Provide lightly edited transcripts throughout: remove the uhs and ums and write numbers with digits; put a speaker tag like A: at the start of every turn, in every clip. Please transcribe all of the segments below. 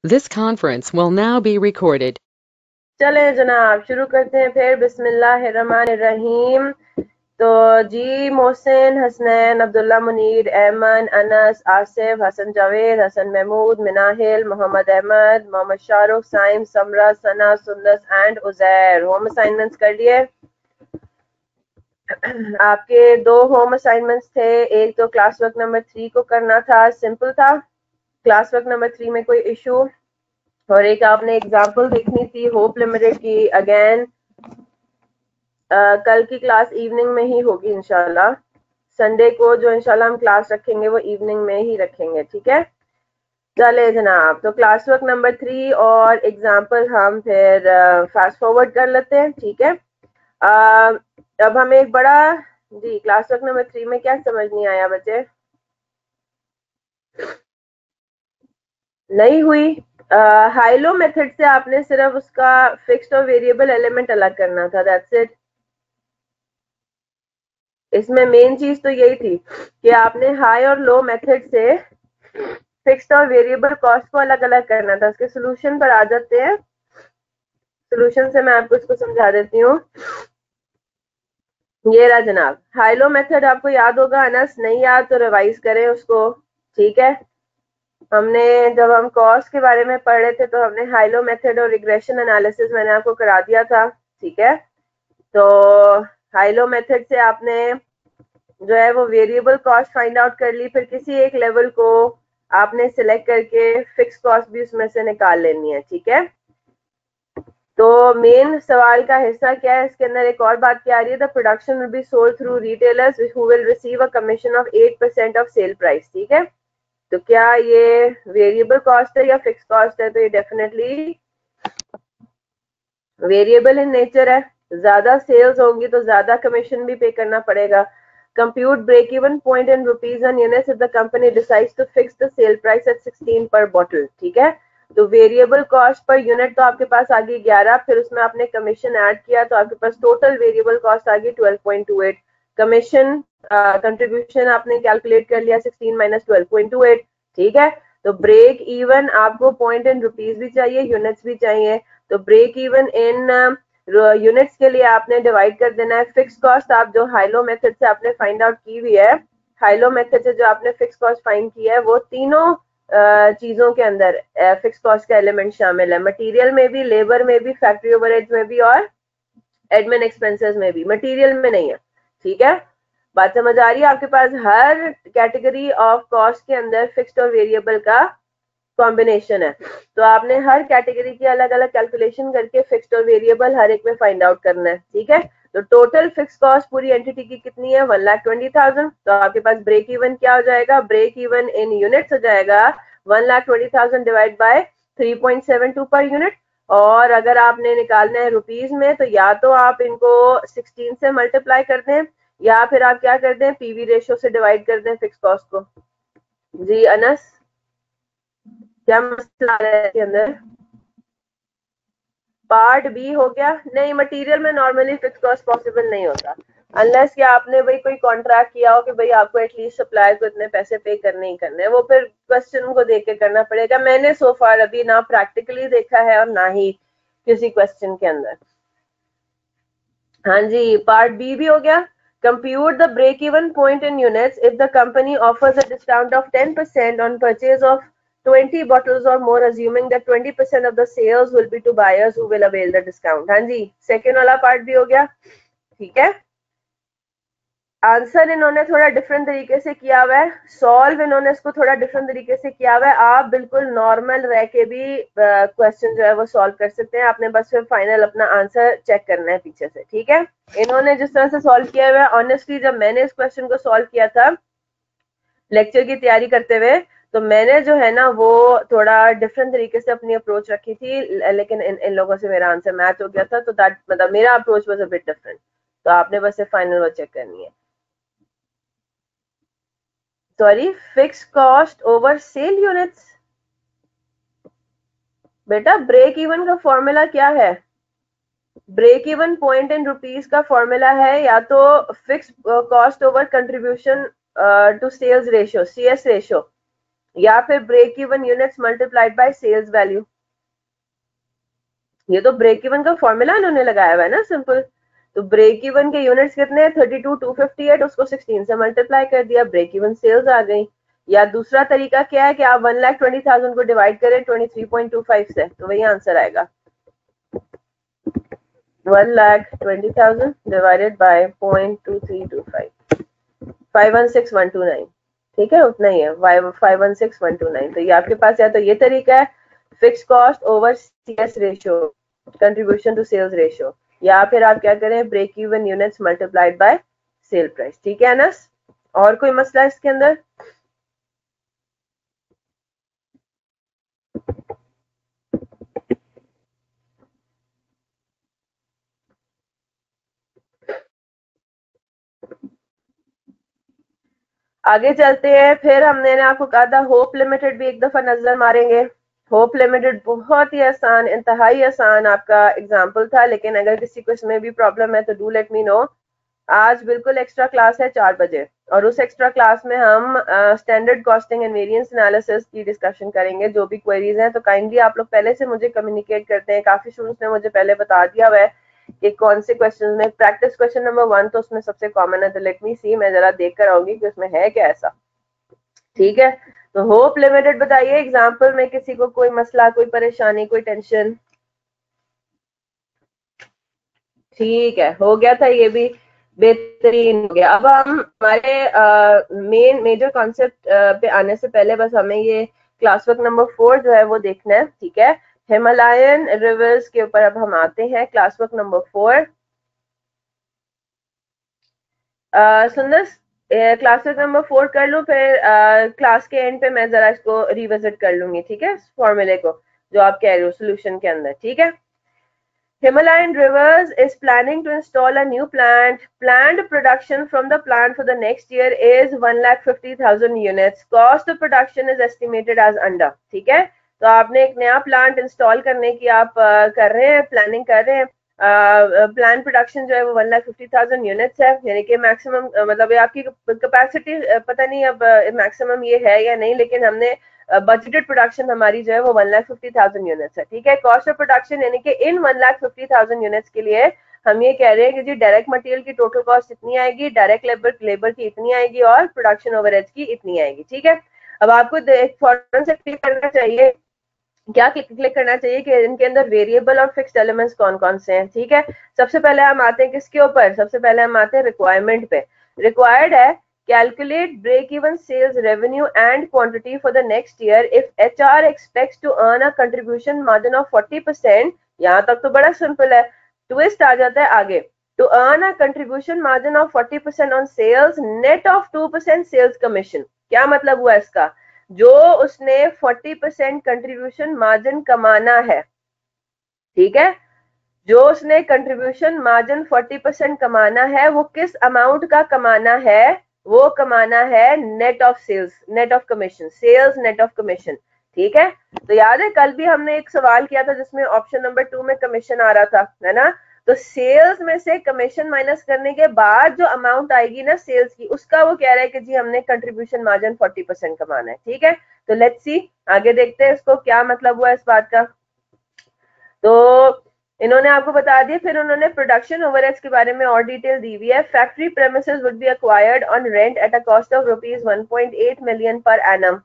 A: This conference will now be recorded.
B: चले जनाब शुरू करते हैं फिर। बिस्मिल्लाहिर्रहमानिर्रहीम। तो जी Mohsin, Hasnain, Abdullah, Munir, Ahmad, Anas, Asif, Hasan Javed, Hasan Mahmood, Minahil, Mohammad Ahmad, Mohammad Shahrukh, Saim, Samra, Sana, Sundas and Uzair home assignments कर लिए। आपके दो होम असाइनमेंट्स थे। एक तो क्लास वर्क नंबर 3 को करना था, सिंपल था। क्लास वर्क नंबर 3 में कोई इशू, और एक आपने एग्जाम्पल देखनी थी होप लिमिटेड की। अगेन कल की क्लास इवनिंग में ही होगी इंशाल्लाह। संडे को जो इंशाल्लाह हम क्लास रखेंगे वो इवनिंग में ही रखेंगे, ठीक है। चले जनाब, तो क्लास वर्क नंबर 3 और एग्जाम्पल हम फिर फास्ट फॉरवर्ड कर लेते हैं, ठीक है। अब हमें एक बड़ा जी क्लास वर्क नंबर 3 में क्या समझ नहीं आया बच्चे? नहीं हुई? हाइलो मेथड से आपने सिर्फ उसका फिक्स्ड और वेरिएबल एलिमेंट अलग करना था, दैट्स इट। इसमें मेन चीज तो यही थी कि आपने हाई और लो मेथड से फिक्स्ड और वेरिएबल कॉस्ट को अलग अलग करना था। इसके सोल्यूशन पर आ जाते हैं। सोल्यूशन से मैं आपको इसको समझा देती हूँ। ये रहा जनाब, हाइलो मेथड आपको याद होगा, अनस नहीं याद तो रिवाइज करें उसको, ठीक है। हमने जब हम कॉस्ट के बारे में पढ़ रहे थे तो हमने हाइलो मेथड और रिग्रेशन एनालिसिस मैंने आपको करा दिया था, ठीक है। तो हाइलो मेथड से आपने जो है वो वेरिएबल कॉस्ट फाइंड आउट कर ली, फिर किसी एक लेवल को आपने सिलेक्ट करके फिक्स कॉस्ट भी उसमें से निकाल लेनी है, ठीक है। तो मेन सवाल का हिस्सा क्या है इसके अंदर? एक और बात क्या आ रही है? The production will be sold through retailers who will receive a commission of 8% of cell price, ठीक है। तो क्या ये वेरिएबल कॉस्ट है या फिक्स कॉस्ट है? तो ये डेफिनेटली वेरिएबल इन नेचर है। ज्यादा सेल्स होंगी तो ज्यादा कमीशन भी पे करना पड़ेगा। Compute break even point in rupees and units if the company decides to fix the sale price at 16 per bottle, ठीक है। तो वेरिएबल कॉस्ट पर यूनिट तो आपके पास आ गई 11, फिर उसमें आपने कमीशन ऐड किया तो आपके पास टोटल वेरिएबल कॉस्ट आ गई 12.28। कमीशन कंट्रीब्यूशन आपने कैलकुलेट कर लिया 16 माइनस 12.28, ठीक है। तो ब्रेक इवन आपको पॉइंट इन रुपीज भी चाहिए, यूनिट्स भी चाहिए। तो ब्रेक इवन इन यूनिट्स के लिए आपने डिवाइड कर देना है फिक्स कॉस्ट। आप जो हाइलो मेथड से आपने फाइंड आउट की हुई है, हाइलो मेथड से जो आपने फिक्स कॉस्ट फाइंड की है, वो तीनों चीजों के अंदर फिक्स कॉस्ट का एलिमेंट शामिल है। मटेरियल में भी, लेबर में भी, फैक्ट्री ओवरहेड्स में भी और एडमिन एक्सपेंसेस में भी। मटेरियल में नहीं है, ठीक है। बात समझ आ रही है? आपके पास हर कैटेगरी ऑफ कॉस्ट के अंदर फिक्स्ड और वेरिएबल का कॉम्बिनेशन है। तो आपने हर कैटेगरी की अलग अलग कैलकुलेशन करके फिक्स्ड और वेरिएबल हर एक में फाइंड आउट करना है, ठीक है। तो टोटल फिक्स कॉस्ट पूरी एंटिटी की कितनी है? 1,20,000। तो आपके पास ब्रेक इवन क्या हो जाएगा? ब्रेक इवन इन यूनिट्स हो जाएगा 1,20,000 डिवाइड बाय 3.72 पर यूनिट। और अगर आपने निकालना है रुपीज में तो या तो आप इनको 16 से मल्टीप्लाई कर दें या फिर आप क्या कर दें, पीवी रेशियो से डिवाइड कर दें फिक्स कॉस्ट को। जी अनस, क्या मसला है इसके अंदर? पार्ट बी हो गया। नहीं, मटेरियल में नॉर्मली फिक्स कॉस्ट पॉसिबल नहीं होता अनलेस कि आपने भाई कोई कॉन्ट्रैक्ट किया हो कि भाई आपको एटलीस्ट सप्लायर को इतने पैसे पे करने ही करने हैं। वो फिर क्वेश्चन को देख के करना पड़ेगा। मैंने सो फार अभी ना प्रैक्टिकली देखा है और ना ही किसी क्वेश्चन के अंदर। हाँ जी, पार्ट बी भी हो गया। Compute the break even point in units if the company offers a discount of 10% on purchase of 20 bottles or more, assuming that 20% of the sales will be to buyers who will avail the discount. हाँ जी, second वाला part भी हो गया, ठीक है। Answer इन्होंने थोड़ा different तरीके से किया हुआ है, सॉल्व इन्होंने इसको थोड़ा डिफरेंट तरीके से किया हुआ है। आप बिल्कुल नॉर्मल रह के भी क्वेश्चन जो है वो सॉल्व कर सकते हैं। आपने बस फिर फाइनल अपना आंसर चेक करना है पीछे से, ठीक है। इन्होंने जिस तरह से सॉल्व किया हुआ है, ऑनेस्टली जब मैंने इस क्वेश्चन को सॉल्व किया था लेक्चर की तैयारी करते हुए, तो मैंने जो है ना वो थोड़ा डिफरेंट तरीके से अपनी अप्रोच रखी थी, लेकिन इन लोगों से मेरा आंसर मैच हो गया था। तो दैट मतलब मेरा approach was a bit different. तो आपने बस फाइनल वो चेक करनी है। Sorry, fix cost over sale units. बेटा ब्रेक इवन का फॉर्मूला क्या है? Break even point in rupees का फॉर्मूला है या तो fix cost over contribution to sales ratio, CS ratio, या फिर break even units multiplied by sales value. ये तो ब्रेक इवन का फॉर्मूला इन्होंने लगाया हुआ है ना, सिंपल। तो ब्रेक इवन के यूनिट्स कितने हैं, 32,258, उसको 16 से मल्टीप्लाई कर दिया, ब्रेक इवन सेल्स आ गई। या दूसरा तरीका क्या है कि आप 1,20,000 को डिवाइड करें 23.25 से, तो वही आंसर आएगा। 1,20,000 डिवाइडेड बाय 0.2325, 516,129, ठीक है, उतना ही है, 516,129। तो ये आपके पास या तो ये तरीका है, fix cost over CS ratio, contribution to sales ratio, या फिर आप क्या करें, break even units multiplied by sale price, ठीक है ना। और कोई मसला इसके अंदर? आगे चलते हैं। फिर हमने आपको कहा था होप लिमिटेड भी एक दफा नजर मारेंगे। होप लिमिटेड बहुत ही आसान, इंतहाई आसान आपका एग्जाम्पल था, लेकिन अगर किसी को इसमें भी प्रॉब्लम है तो डू लेट मी नो। आज बिल्कुल एक्स्ट्रा क्लास है 4 बजे, और उस एक्स्ट्रा क्लास में हम standard costing and variance analysis की डिस्कशन करेंगे। जो भी क्वेरीज हैं तो काइंडली आप लोग पहले से मुझे कम्युनिकेट करते हैं। काफी स्टूडेंट्स ने मुझे पहले बता दिया हुआ है कि कौन से क्वेश्चन में। प्रैक्टिस क्वेश्चन नंबर 1 तो उसमें सबसे कॉमन है, तो लेट मी सी, मैं जरा देख कर आऊंगी कि उसमें है क्या ऐसा, ठीक है। तो होप लिमिटेड बताइए एग्जाम्पल में किसी को कोई मसला, कोई परेशानी, कोई टेंशन? ठीक है, हो गया था ये भी, बेहतरीन हो गया। अब हम हमारे मेजर कॉन्सेप्ट पे आने से पहले बस हमें ये क्लास वर्क नंबर 4 जो है वो देखना है, ठीक है। हिमालयन रिवर्स के ऊपर अब हम आते हैं, क्लास वर्क नंबर 4। सुंदर, क्लास वर्क नंबर 4 कर लूं, फिर क्लास के एंड पे मैं जरा इसको रिविजिट कर लूंगी, ठीक है, फॉर्मूले को जो आप कह रहे हो सोल्यूशन के अंदर, ठीक है। Himalayan Rivers is planning to install a new plant. Planned production from the plant for the next year is 1,50,000 units. Cost of production is estimated as under. ठीक है, तो आपने एक नया प्लांट इंस्टॉल करने की आप कर रहे हैं, प्लानिंग कर रहे हैं। प्लान प्रोडक्शन जो है वो 1,50,000 यूनिट्स है, यानी कि मैक्सिमम मतलब आपकी कैपेसिटी पता नहीं अब मैक्सिमम ये है या नहीं, लेकिन हमने बजटेड प्रोडक्शन हमारी जो है वो 1,50,000 यूनिट्स है, ठीक है। कॉस्ट ऑफ प्रोडक्शन यानी कि इन 1,50,000 यूनिट्स के लिए हम ये कह रहे हैं कि जी डायरेक्ट मटेरियल की टोटल कॉस्ट इतनी आएगी, डायरेक्ट लेबर की इतनी आएगी, और प्रोडक्शन ओवरहेड्स की इतनी आएगी, ठीक है। अब आपको फौरन से क्लिक करना चाहिए, क्या क्लिक करना चाहिए कि इनके अंदर वेरिएबल और फिक्स्ड एलिमेंट्स कौन कौन से हैं, ठीक है। सबसे पहले हम आते हैं किसके ऊपर, सबसे पहले हम आते हैं रिक्वायरमेंट पे। रिक्वायर्ड है calculate break even sales revenue and quantity for the next year if HR expects to earn a contribution margin of 40%। यहाँ तक तो बड़ा सिंपल है, ट्विस्ट आ जाता है आगे। to earn a contribution margin of 40% on sales net of 2% sales commission। क्या मतलब हुआ इसका, जो उसने 40% कंट्रीब्यूशन मार्जिन कमाना है, ठीक है, जो उसने कंट्रीब्यूशन मार्जिन 40% कमाना है, वो किस अमाउंट का कमाना है, वो कमाना है net of sales, net of commission, sales net of commission, ठीक है। तो याद है कल भी हमने एक सवाल किया था जिसमें ऑप्शन नंबर 2 में कमीशन आ रहा था, है ना। तो सेल्स में से कमीशन माइनस करने के बाद जो अमाउंट आएगी ना सेल्स की, उसका वो कह रहा है कि जी हमने कंट्रीब्यूशन मार्जिन 40% कमाना है, ठीक है। तो लेट्स सी, आगे देखते हैं इसको क्या मतलब हुआ इस बात का। तो इन्होंने आपको बता दिया, फिर उन्होंने प्रोडक्शन ओवरहेड्स के बारे में और डिटेल दी हुई है। Factory premises would be acquired on rent at a cost of rupees 1.8 million पर एनम,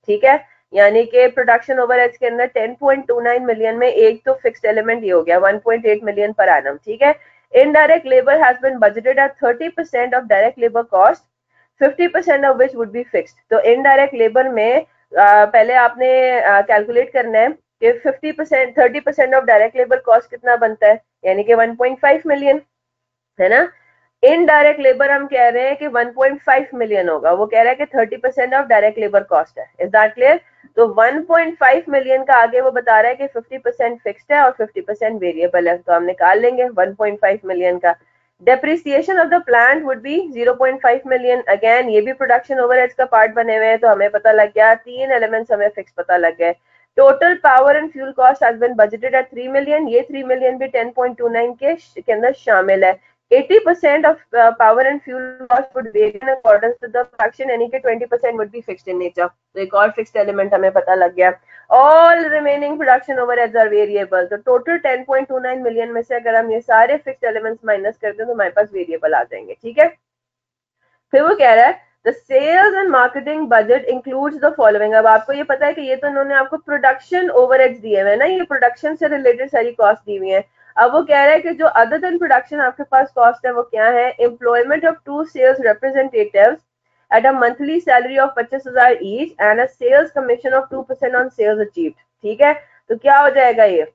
B: ठीक है। यानी कि प्रोडक्शन ओवरहेड्स के अंदर 10.29 मिलियन में एक तो फिक्स्ड एलिमेंट ये हो गया 1.8 मिलियन पर एनम, ठीक है। Indirect labour has been budgeted at 30% of direct labour cost, 50% of which would be fixed. तो इनडायरेक्ट लेबर में पहले आपने कैलकुलेट करना है कि 50% 30% ऑफ डायरेक्ट लेबर कॉस्ट कितना बनता है, यानी कि 1.5 मिलियन, है ना। इनडायरेक्ट लेबर हम कह रहे हैं कि 1.5 मिलियन होगा, वो कह रहा है कि 30% ऑफ डायरेक्ट लेबर कॉस्ट है। Is that clear? तो 1.5 मिलियन का आगे वो बता रहा है कि 50% फिक्स्ड है और 50% वेरिएबल है, तो हम निकाल लेंगे 1.5 मिलियन का। Depreciation of the plant would be 0.5 million. Again ये भी प्रोडक्शन ओवरहेड्स का पार्ट बने हुए हैं, तो हमें पता लग गया, तीन एलिमेंट्स हमें फिक्स पता लग गए। Total power and fuel cost has been budgeted at 3 million, ये 3 मिलियन भी 10.29 के अंदर शामिल है। 80% of power and fuel cost would vary in accordance with the fraction, यानी कि 20% would be fixed in nature. तो एक और fixed element हमें पता लग गया. All remaining production overheads are variable. तो total 10.29 million में से अगर हम ये सारे fixed elements minus कर दें तो हमारे पास variable आ जाएंगे. ठीक है. फिर वो कह रहा है the sales and marketing budget includes the following. अब आपको ये पता है कि ये तो इन्होंने आपको प्रोडक्शन ओवरहेड्स दिए हुए हैं ना, ये प्रोडक्शन से रिलेटेड सारी कॉस्ट दी हुई है. अब वो कह रहा है कि जो अदर देन प्रोडक्शन आपके पास कॉस्ट है वो क्या है. Employment of 2 sales representatives at a monthly salary of 25,000 each and a sales commission of 2% on sales achieved. ठीक है. तो क्या हो जाएगा ये,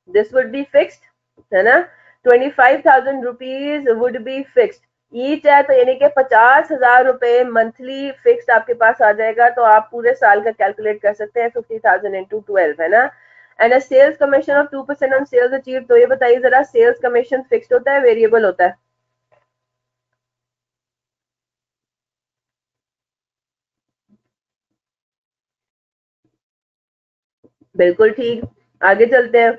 B: this would be fixed है ना. 25,000 rupees would be fixed each है, तो यानी कि 50,000 रुपए मंथली फिक्स्ड आपके पास आ जाएगा. तो आप पूरे साल का कैलकुलेट कर सकते हैं 50,000 into 12 है ना. And sales commission of 2% on sales achieve. तो ये बताइए जरा, सेल्स कमीशन फिक्स्ड होता है वेरिएबल होता है? बिल्कुल ठीक. आगे चलते हैं.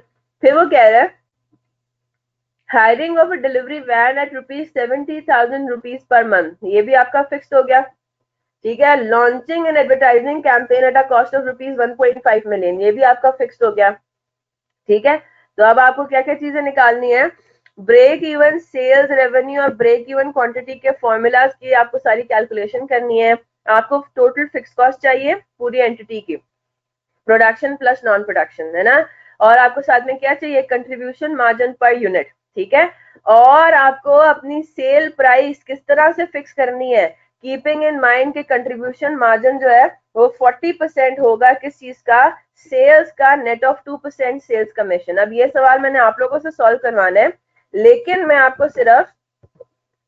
B: फिर वो कह रहा है hiring of a delivery van at ₹70,000 per month, ये भी आपका फिक्स्ड हो गया. ठीक है. Launching and advertising campaign at a cost of ₹1.5 million, ये भी आपका फिक्स्ड हो गया. ठीक है. तो अब आपको क्या क्या चीजें निकालनी है. ब्रेक इवन सेल्स रेवेन्यू और ब्रेक इवन क्वांटिटी के फॉर्मूलाज की आपको सारी कैलकुलेशन करनी है. आपको टोटल फिक्स कॉस्ट चाहिए पूरी एंटिटी की, प्रोडक्शन प्लस नॉन प्रोडक्शन है ना. और आपको साथ में क्या चाहिए, कंट्रीब्यूशन मार्जिन पर यूनिट. ठीक है. और आपको अपनी सेल प्राइस किस तरह से फिक्स करनी है, कीपिंग इन माइंड के कंट्रीब्यूशन मार्जिन जो है वो 40% होगा किस चीज का, सेल्स का, नेट ऑफ 2% सेल्स कमीशन. अब ये सवाल मैंने आप लोगों से सॉल्व करवाना है, लेकिन मैं आपको सिर्फ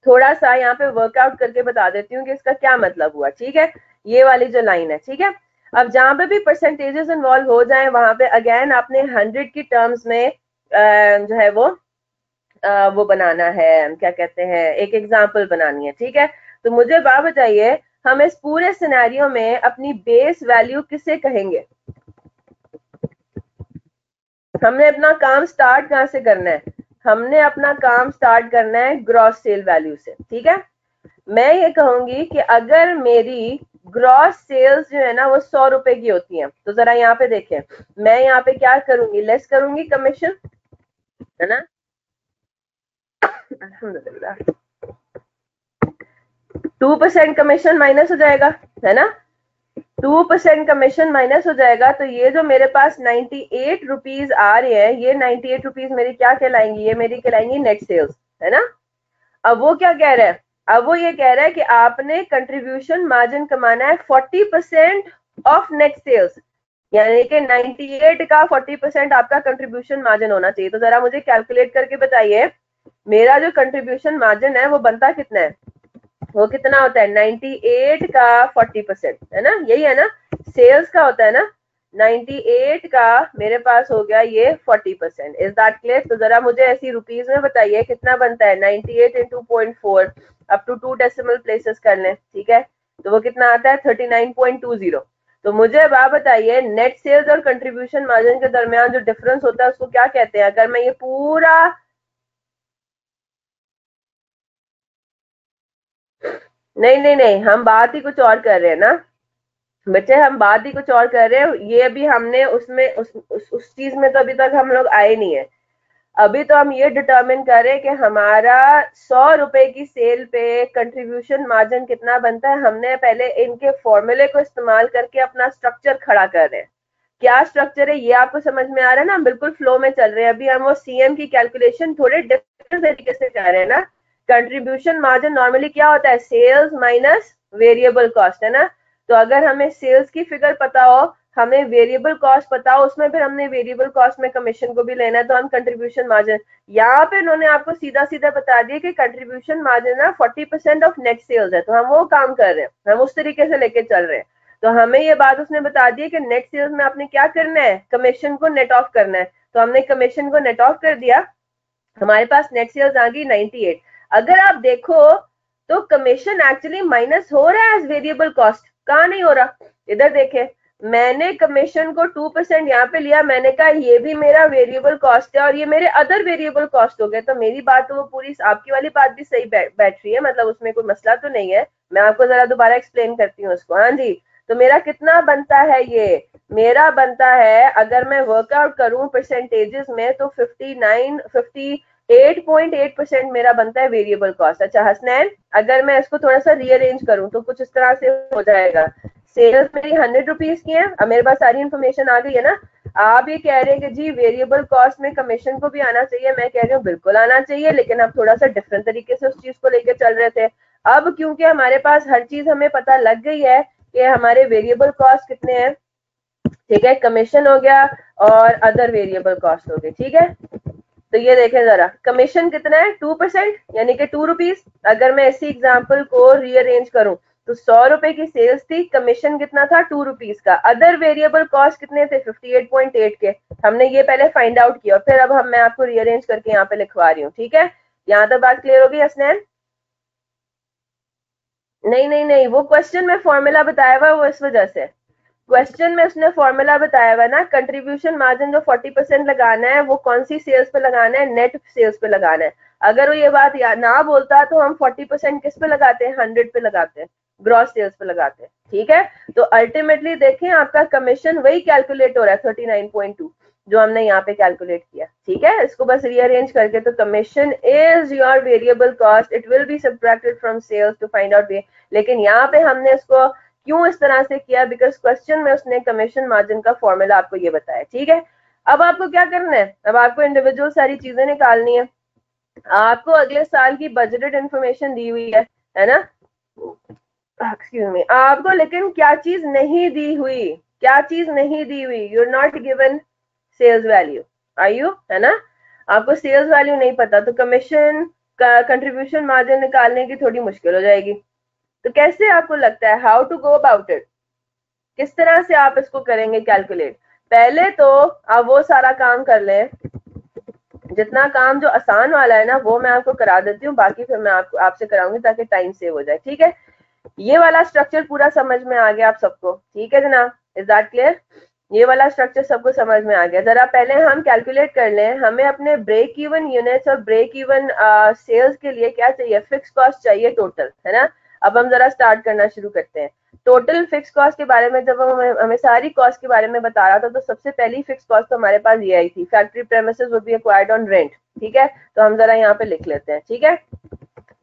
B: थोड़ा सा यहाँ पे वर्कआउट करके बता देती हूँ कि इसका क्या मतलब हुआ. ठीक है. ये वाली जो लाइन है. ठीक है. अब जहां पे भी परसेंटेजेस इन्वॉल्व हो जाए वहां पे अगेन आपने 100 की टर्म्स में जो है वो बनाना है, क्या कहते हैं, एक एग्जांपल बनानी है. ठीक है. तो मुझे बात बताइए, हम इस पूरे सिनेरियो में अपनी बेस वैल्यू किसे कहेंगे. हमने अपना काम स्टार्ट कहां से करना है, हमने अपना काम स्टार्ट करना है ग्रॉस सेल वैल्यू से. ठीक है. मैं ये कहूंगी कि अगर मेरी ग्रॉस सेल्स जो है ना वो 100 रुपए की होती हैं, तो जरा यहाँ पे देखें, मैं यहाँ पे क्या करूंगी, लेस करूंगी कमीशन है ना. अल्हम्दुलिल्लाह 2% कमीशन माइनस हो जाएगा है ना. 2% कमीशन माइनस हो जाएगा. तो ये जो मेरे पास 98 रुपीज आ रहे हैं, ये 98 रुपीज मेरी क्या कहलाएंगी, ये मेरी कहलाएंगी नेट सेल्स है ना. अब वो क्या कह रहा है, अब वो ये कह रहा है कि आपने कंट्रीब्यूशन मार्जिन कमाना है 40% ऑफ नेट सेल्स, यानी कि 98 का 40% आपका कंट्रीब्यूशन मार्जिन होना चाहिए. तो जरा मुझे कैलकुलेट करके बताइए, मेरा जो कंट्रीब्यूशन मार्जिन है वो बनता कितना है, वो कितना होता है, 98 का 40% है ना, यही है ना, सेल्स का होता है ना. 98 का मेरे पास हो गया ये 40%. Is that clear. तो जरा मुझे ऐसी रुपीज में बताइए कितना बनता है, 98 into 0.4 up to 2 decimal places कर लें. ठीक है. तो वो कितना आता है, 39.20. तो मुझे अब आप बताइए, नेट सेल्स और कंट्रीब्यूशन मार्जिन के दरमियान जो डिफरेंस होता है उसको क्या कहते हैं. अगर मैं ये पूरा, नहीं नहीं नहीं, हम बात ही कुछ और कर रहे हैं ना बच्चे, हम बात ही कुछ और कर रहे हैं. ये अभी हमने उसमें उस चीज में तो अभी तक हम लोग आए नहीं है. अभी तो हम ये डिटरमिन कर रहे हैं कि हमारा 100 रुपए की सेल पे कंट्रीब्यूशन मार्जिन कितना बनता है. हमने पहले इनके फॉर्मूले को इस्तेमाल करके अपना स्ट्रक्चर खड़ा कर रहे हैं. क्या स्ट्रक्चर है ये आपको समझ में आ रहा है ना, बिल्कुल फ्लो में चल रहे हैं. अभी हम वो सीएम की कैलकुलेशन थोड़े डिफरेंट तरीके से कर रहे हैं ना. कंट्रीब्यूशन मार्जिन नॉर्मली क्या होता है, सेल्स माइनस वेरिएबल कॉस्ट है ना. तो अगर हमें सेल्स की फिगर पता हो, हमें वेरिएबल कॉस्ट पता हो, उसमें फिर हमने वेरिएबल कॉस्ट में कमीशन को भी लेना है, तो हम कंट्रीब्यूशन मार्जिन, यहाँ पे उन्होंने आपको सीधा सीधा बता दिया कि कंट्रीब्यूशन मार्जिन ना 40% ऑफ नेट सेल्स है. तो हम वो काम कर रहे हैं, हम उस तरीके से लेके चल रहे हैं. तो हमें ये बात उसने बता दी कि नेट सेल्स में आपने क्या करना है, कमीशन को नेट ऑफ करना है. तो हमने कमीशन को नेट ऑफ कर दिया, हमारे पास नेट सेल्स आ गई 98. अगर आप देखो तो कमीशन एक्चुअली माइनस हो रहा है एज वेरिएबल कॉस्ट, कहाँ नहीं हो रहा, इधर देखें, मैंने कमीशन को 2% यहाँ पे लिया, मैंने कहा ये भी मेरा वेरिएबल कॉस्ट है और ये मेरे अदर वेरिएबल कॉस्ट हो गए, तो मेरी बात तो वो पूरी, आपकी वाली बात भी सही बैठ रही है, मतलब उसमें कोई मसला तो नहीं है। मैं आपको जरा दोबारा एक्सप्लेन करती हूँ उसको। हाँ जी, तो मेरा कितना बनता है, ये मेरा बनता है, अगर मैं वर्कआउट करूं परसेंटेजेस में तो 58.8% मेरा बनता है वेरिएबल कॉस्ट। अच्छा हसनैन, अगर मैं इसको थोड़ा सा रीअरेंज करूं तो कुछ इस तरह से हो जाएगा। सेल्स मेरी 100 रुपीज की है, अब मेरे पास सारी इन्फॉर्मेशन आ गई है ना। आप ये कह रहे हैं कि जी वेरिएबल कॉस्ट में कमीशन को भी आना चाहिए, मैं कह रही हूँ बिल्कुल आना चाहिए, लेकिन अब थोड़ा सा डिफरेंट तरीके से उस चीज को लेकर चल रहे थे। अब क्योंकि हमारे पास हर चीज हमें पता लग गई है कि हमारे वेरिएबल कॉस्ट कितने हैं, ठीक है, कमीशन हो गया और अदर वेरिएबल कॉस्ट हो गई, ठीक है। तो ये देखें जरा, कमीशन कितना है 2%, यानी कि 2 रुपीज। अगर मैं इसी एग्जाम्पल को रीअरेंज करूं तो 100 रुपए की सेल्स थी, कमीशन कितना था 2 रुपीज का, अदर वेरिएबल कॉस्ट कितने थे 58.8 के। हमने ये पहले फाइंड आउट किया और फिर अब मैं आपको रीअरेंज करके यहाँ पे लिखवा रही हूँ, ठीक है। यहाँ तक बात क्लियर होगी हसनैन? नहीं नहीं नहीं, वो क्वेश्चन में फॉर्मूला बताया हुआ, वो इस वजह से क्वेश्चन में उसने फॉर्मूला बताया हुआ ना, कंट्रीब्यूशन मार्जिन जो 40% लगाना है वो कौन सी सेल्स पे लगाना है, नेट सेल्स पे लगाना है। अगर वो ये बात ना बोलता तो हम 40% किस पे लगाते हैं, 100 पे लगाते हैं, ग्रॉस सेल्स पे लगाते हैं, ठीक है। तो अल्टीमेटली देखें आपका कमीशन वही कैलकुलेट हो रहा है 39.2 जो हमने यहाँ पे कैलकुलेट किया, ठीक है। इसको बस रीअरेंज करके, तो commission is your variable cost, it will be subtracted from sales to find out, लेकिन यहाँ पे हमने इसको क्यों इस तरह से किया, बिकॉज क्वेश्चन में उसने कमीशन मार्जिन का फॉर्मूला आपको ये बताया, ठीक है। अब आपको क्या करना है, अब आपको इंडिविजुअल सारी चीजें निकालनी है। आपको अगले साल की बजटेड इंफॉर्मेशन दी हुई है ना, एक्सक्यूज मी, आपको लेकिन क्या चीज नहीं दी हुई, क्या चीज नहीं दी हुई, you are not given sales value, are you, है ना। आपको सेल्स वैल्यू नहीं पता तो कमीशन का कंट्रीब्यूशन मार्जिन निकालने की थोड़ी मुश्किल हो जाएगी। तो कैसे आपको लगता है, how to go about it, किस तरह से आप इसको करेंगे कैलकुलेट? पहले तो आप वो सारा काम कर लें, जितना काम जो आसान वाला है ना वो मैं आपको करा देती हूँ, बाकी फिर मैं आपसे कराऊंगी ताकि टाइम सेव हो जाए, ठीक है। ये वाला स्ट्रक्चर पूरा समझ में आ गया आप सबको, ठीक है जनाब, इज दैट क्लियर? ये वाला स्ट्रक्चर सबको समझ में आ गया। जरा पहले हम कैलकुलेट कर लें, हमें अपने ब्रेक इवन यूनिट्स और ब्रेक इवन सेल्स के लिए क्या चाहिए, फिक्स कॉस्ट चाहिए टोटल, है ना। अब हम जरा स्टार्ट करना शुरू करते हैं। टोटल फिक्स कॉस्ट के बारे में जब हमें सारी कॉस्ट के बारे में बता रहा था तो सबसे पहली फिक्स कॉस्ट तो हमारे पास ये आई थी, factory premises would be acquired on rent, ठीक है। तो हम जरा यहाँ पे लिख लेते हैं, ठीक है।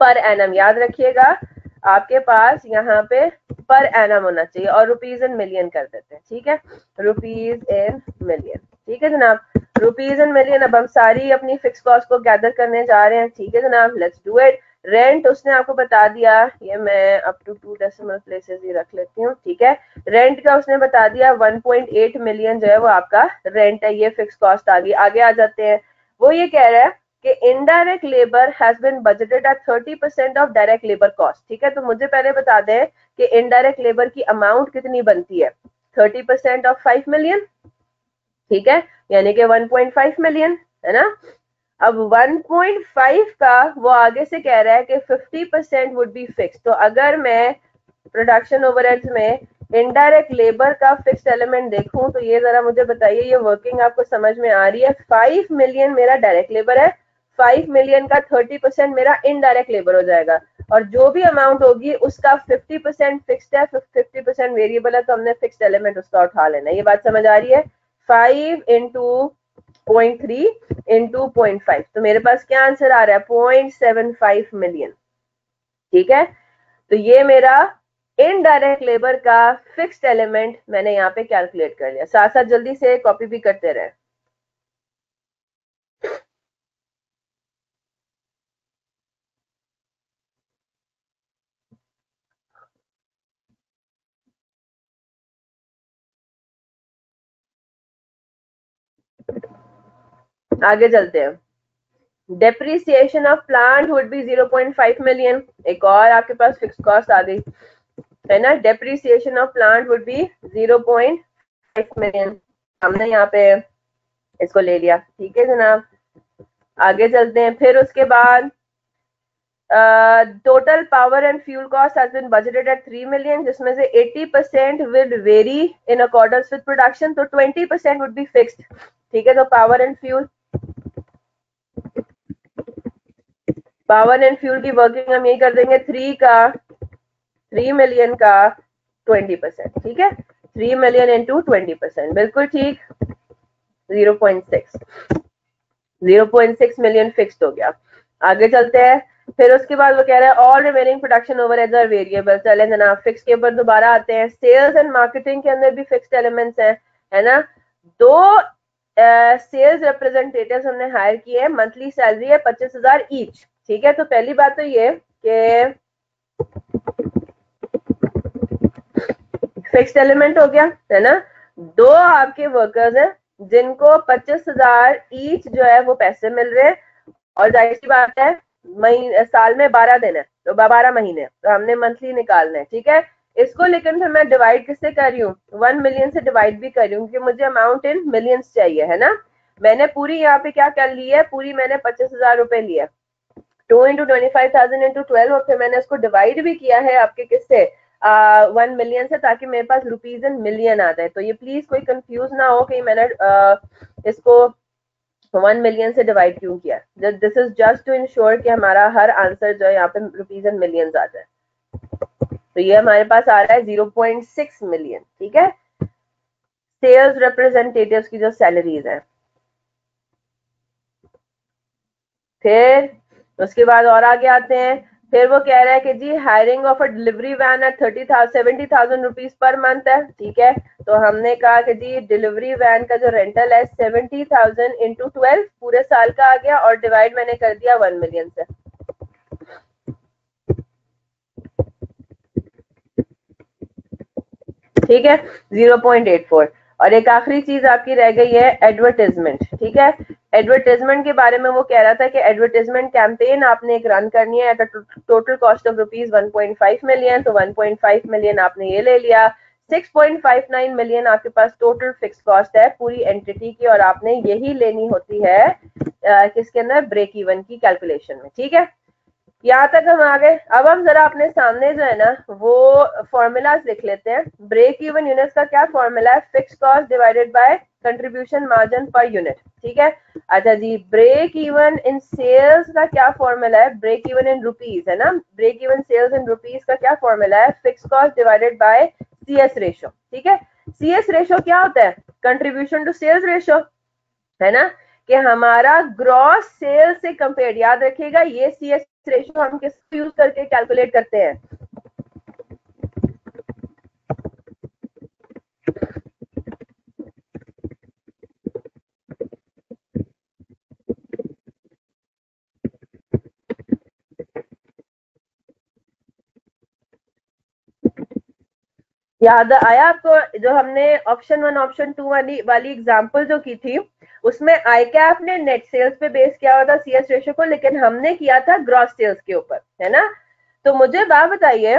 B: पर एनम याद रखिएगा, आपके पास यहाँ पे पर एनम होना चाहिए और रुपीज इन मिलियन कर देते हैं, ठीक है, रुपीज इन मिलियन, ठीक है जनाब, रुपीज इन मिलियन। अब हम सारी अपनी फिक्स कॉस्ट को गैदर करने जा रहे हैं, ठीक है जनाब, लेट्स डू इट। रेंट उसने आपको बता दिया, ये मैं अप टू 2 डेसिमल प्लेसेस ही रख लेती हूँ, ठीक है। रेंट का उसने बता दिया 1.8 मिलियन जो है वो आपका रेंट है, ये फिक्स कॉस्ट आ गई। आगे आ जाते हैं, वो ये कह रहा है कि indirect labour has been budgeted at 30% of direct labour cost, ठीक है। तो मुझे पहले बता दें कि इनडायरेक्ट लेबर की अमाउंट कितनी बनती है, 30% ऑफ 5 मिलियन, ठीक है, यानी कि 1.5 मिलियन, है ना। अब 1.5 का वो आगे से कह रहा है कि 50% वुड बी फिक्स। तो अगर मैं प्रोडक्शन ओवरहेड्स में इनडायरेक्ट लेबर का फिक्स्ड एलिमेंट देखूं तो ये जरा मुझे बताइए, ये वर्किंग आपको समझ में आ रही है? 5 मिलियन मेरा डायरेक्ट लेबर है, 5 मिलियन का 30% मेरा इनडायरेक्ट लेबर हो जाएगा, और जो भी अमाउंट होगी उसका 50% फिक्स्ड है, 50% वेरिएबल है, तो हमने फिक्स्ड एलिमेंट उसका उठा लेना है। ये बात समझ आ रही है? 5 इंटू 0.3 इंटू 0.5, तो मेरे पास क्या आंसर आ रहा है, 0.75 मिलियन, ठीक है। तो ये मेरा इनडायरेक्ट लेबर का फिक्स्ड एलिमेंट मैंने यहाँ पे कैलकुलेट कर लिया। साथ साथ जल्दी से कॉपी भी करते रहे। आगे चलते हैं। Depreciation of plant would be 0.5 million, एक और आपके पास फिक्स कॉस्ट आ गई, है ना। Depreciation of plant would be 0.5 million, हमने यहाँ पे इसको ले लिया, ठीक है जनाब। आगे चलते हैं, फिर उसके बाद total power and fuel cost has been budgeted at 3 million, जिसमें से 80% will vary in accordance with production, तो 20% वुड बी फिक्स्ड। ठीक है, तो पावर एंड फ्यूल की वर्किंग हम यही कर देंगे, 3 million का 20%। ठीक है, 3 million इंटू 20%, बिल्कुल ठीक। 0.6 million फिक्स्ड हो गया। आगे चलते हैं, फिर उसके बाद वो कह रहा है all remaining production overheads are variable. चलें जनाब, फिक्स के ऊपर दोबारा आते हैं। सेल्स एंड मार्केटिंग के अंदर भी फिक्स्ड एलिमेंट्स हैं, है ना। 2 सेल्स रिप्रेजेंटेटिव्स हमने हायर किए हैं, मंथली सैलरी है 25,000 ईच। ठीक है, तो पहली बात तो ये कि फिक्स्ड एलिमेंट हो गया, है ना। 2 आपके वर्कर्स हैं जिनको 25,000 ईच जो है वो पैसे मिल रहे हैं, और जाहिर सी बात है साल में 12 दिन है, तो 12 महीने, तो हमने मंथली निकालना है। ठीक है, इसको लेकिन फिर मैं डिवाइड किससे कर रही हूँ, 1 million से डिवाइड भी कर रही हूँ, क्योंकि मुझे अमाउंट इन मिलियंस चाहिए, है ना। मैंने पूरी यहाँ पे क्या कर ली है, पूरी मैंने 25,000 रुपए लिया, 2 into 25,000 into 12, और फिर मैंने इसको डिवाइड भी किया है आपके किससे, 1 million से, ताकि मेरे पास रुपीज इन मिलियन आ जाए। तो ये प्लीज कोई कंफ्यूज ना हो कि मैंने इसको 1 million से डिवाइड क्यों किया। This is just to ensure कि हमारा हर आंसर जो है यहाँ पे रुपीज इन मिलियंस आ जाए। तो ये हमारे पास आ रहा है 0.6 million। ठीक है, सेल्स रिप्रेजेंटेटिव्स की जो सैलरीज है। फिर उसके बाद और आगे आते हैं, फिर वो कह रहा है कि जी hiring of a delivery van है 70,000 रुपीज पर मंथ है। ठीक है, तो हमने कहा कि जी डिलीवरी वैन का जो रेंटल है 70,000 इंटू 12 पूरे साल का आ गया, और डिवाइड मैंने कर दिया 1 million से। ठीक है, 0.84। और एक आखिरी चीज आपकी रह गई है एडवर्टाइजमेंट। ठीक है, एडवर्टाइजमेंट के बारे में वो कह रहा था कि एडवर्टाइजमेंट कैंपेन आपने एक रन करनी है at a total cost of rupees 1.5 million, तो 1.5 million आपने ये ले लिया। 6.59 million आपके पास टोटल फिक्स कॉस्ट है पूरी एंटिटी की, और आपने यही लेनी होती है किसके अंदर, ब्रेक इवन की कैलकुलेशन में। ठीक है, यहाँ तक हम आ गए। अब हम जरा अपने सामने जो है ना वो फॉर्मूलाज लिख लेते हैं। ब्रेक इवन यूनिट्स का क्या फॉर्मूला है, fix cost divided by contribution margin per unit. ठीक है, अच्छा जी, ब्रेक इवन इन सेल्स का क्या फॉर्मूला है, ब्रेक इवन इन रुपीज, है ना। Break even sales in rupees का क्या फॉर्मूला है, fix cost divided by CS ratio. ठीक है, CS रेशो क्या होता है, कंट्रीब्यूशन टू सेल्स रेशो, है ना, कि हमारा ग्रॉस सेल्स से कंपेयर, याद रखिएगा ये CS रेशो हम किस यूज करके कैलकुलेट करते हैं, याद आया आपको, जो हमने ऑप्शन 1 ऑप्शन 2 वाली एग्जांपल जो की थी, उसमें आईकैप ने नेट सेल्स पे बेस किया हुआ था CS रेशो को, लेकिन हमने किया था ग्रॉस सेल्स के ऊपर, है ना। तो मुझे बात बताइए,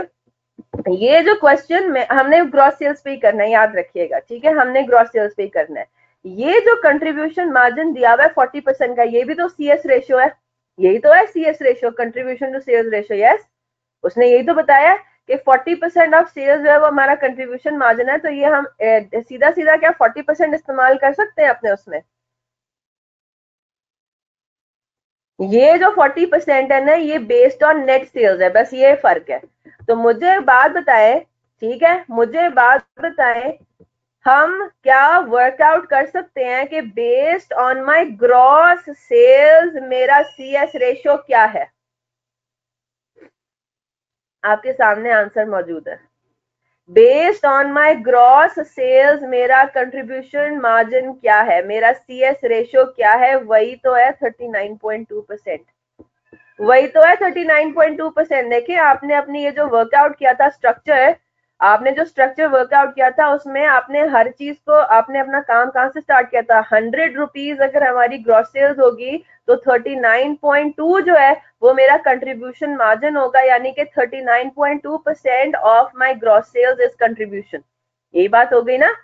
B: ये जो क्वेश्चन में हमने ग्रॉस सेल्स पे ही करना है, याद रखिएगा। ठीक है, हमने ग्रॉस सेल्स पे ही करना है। ये जो कंट्रीब्यूशन मार्जिन दिया हुआ है 40% का, ये भी तो CS रेशो है, यही तो है CS ratio, contribution to sales ratio. Yes, उसने यही तो बताया कि 40% ऑफ सेल्स जो है वो हमारा कंट्रीब्यूशन मार्जिन है, तो ये हम सीधा सीधा क्या 40% इस्तेमाल कर सकते हैं अपने उसमें। ये जो 40% है ना, ये बेस्ड ऑन नेट सेल्स है, बस ये फर्क है। तो मुझे बात बताएं, ठीक है, मुझे बात बताएं, हम क्या वर्कआउट कर सकते हैं कि based on my gross sales मेरा CS रेशो क्या है। आपके सामने आंसर मौजूद है। Based on my gross sales मेरा कंट्रीब्यूशन मार्जिन क्या है, मेरा CS रेशो क्या है, वही तो है 39.2%। वही तो है 39.2%। देखिए, आपने अपनी ये जो वर्कआउट किया था स्ट्रक्चर, आपने जो स्ट्रक्चर वर्कआउट किया था उसमें आपने हर चीज को, आपने अपना काम कहां से स्टार्ट किया था, 100 रुपीज अगर हमारी ग्रॉस सेल्स होगी तो 39.2 जो है वो मेरा कंट्रीब्यूशन मार्जिन होगा, यानी कि 39.2% of my gross sales is contribution. यही बात हो गई ना।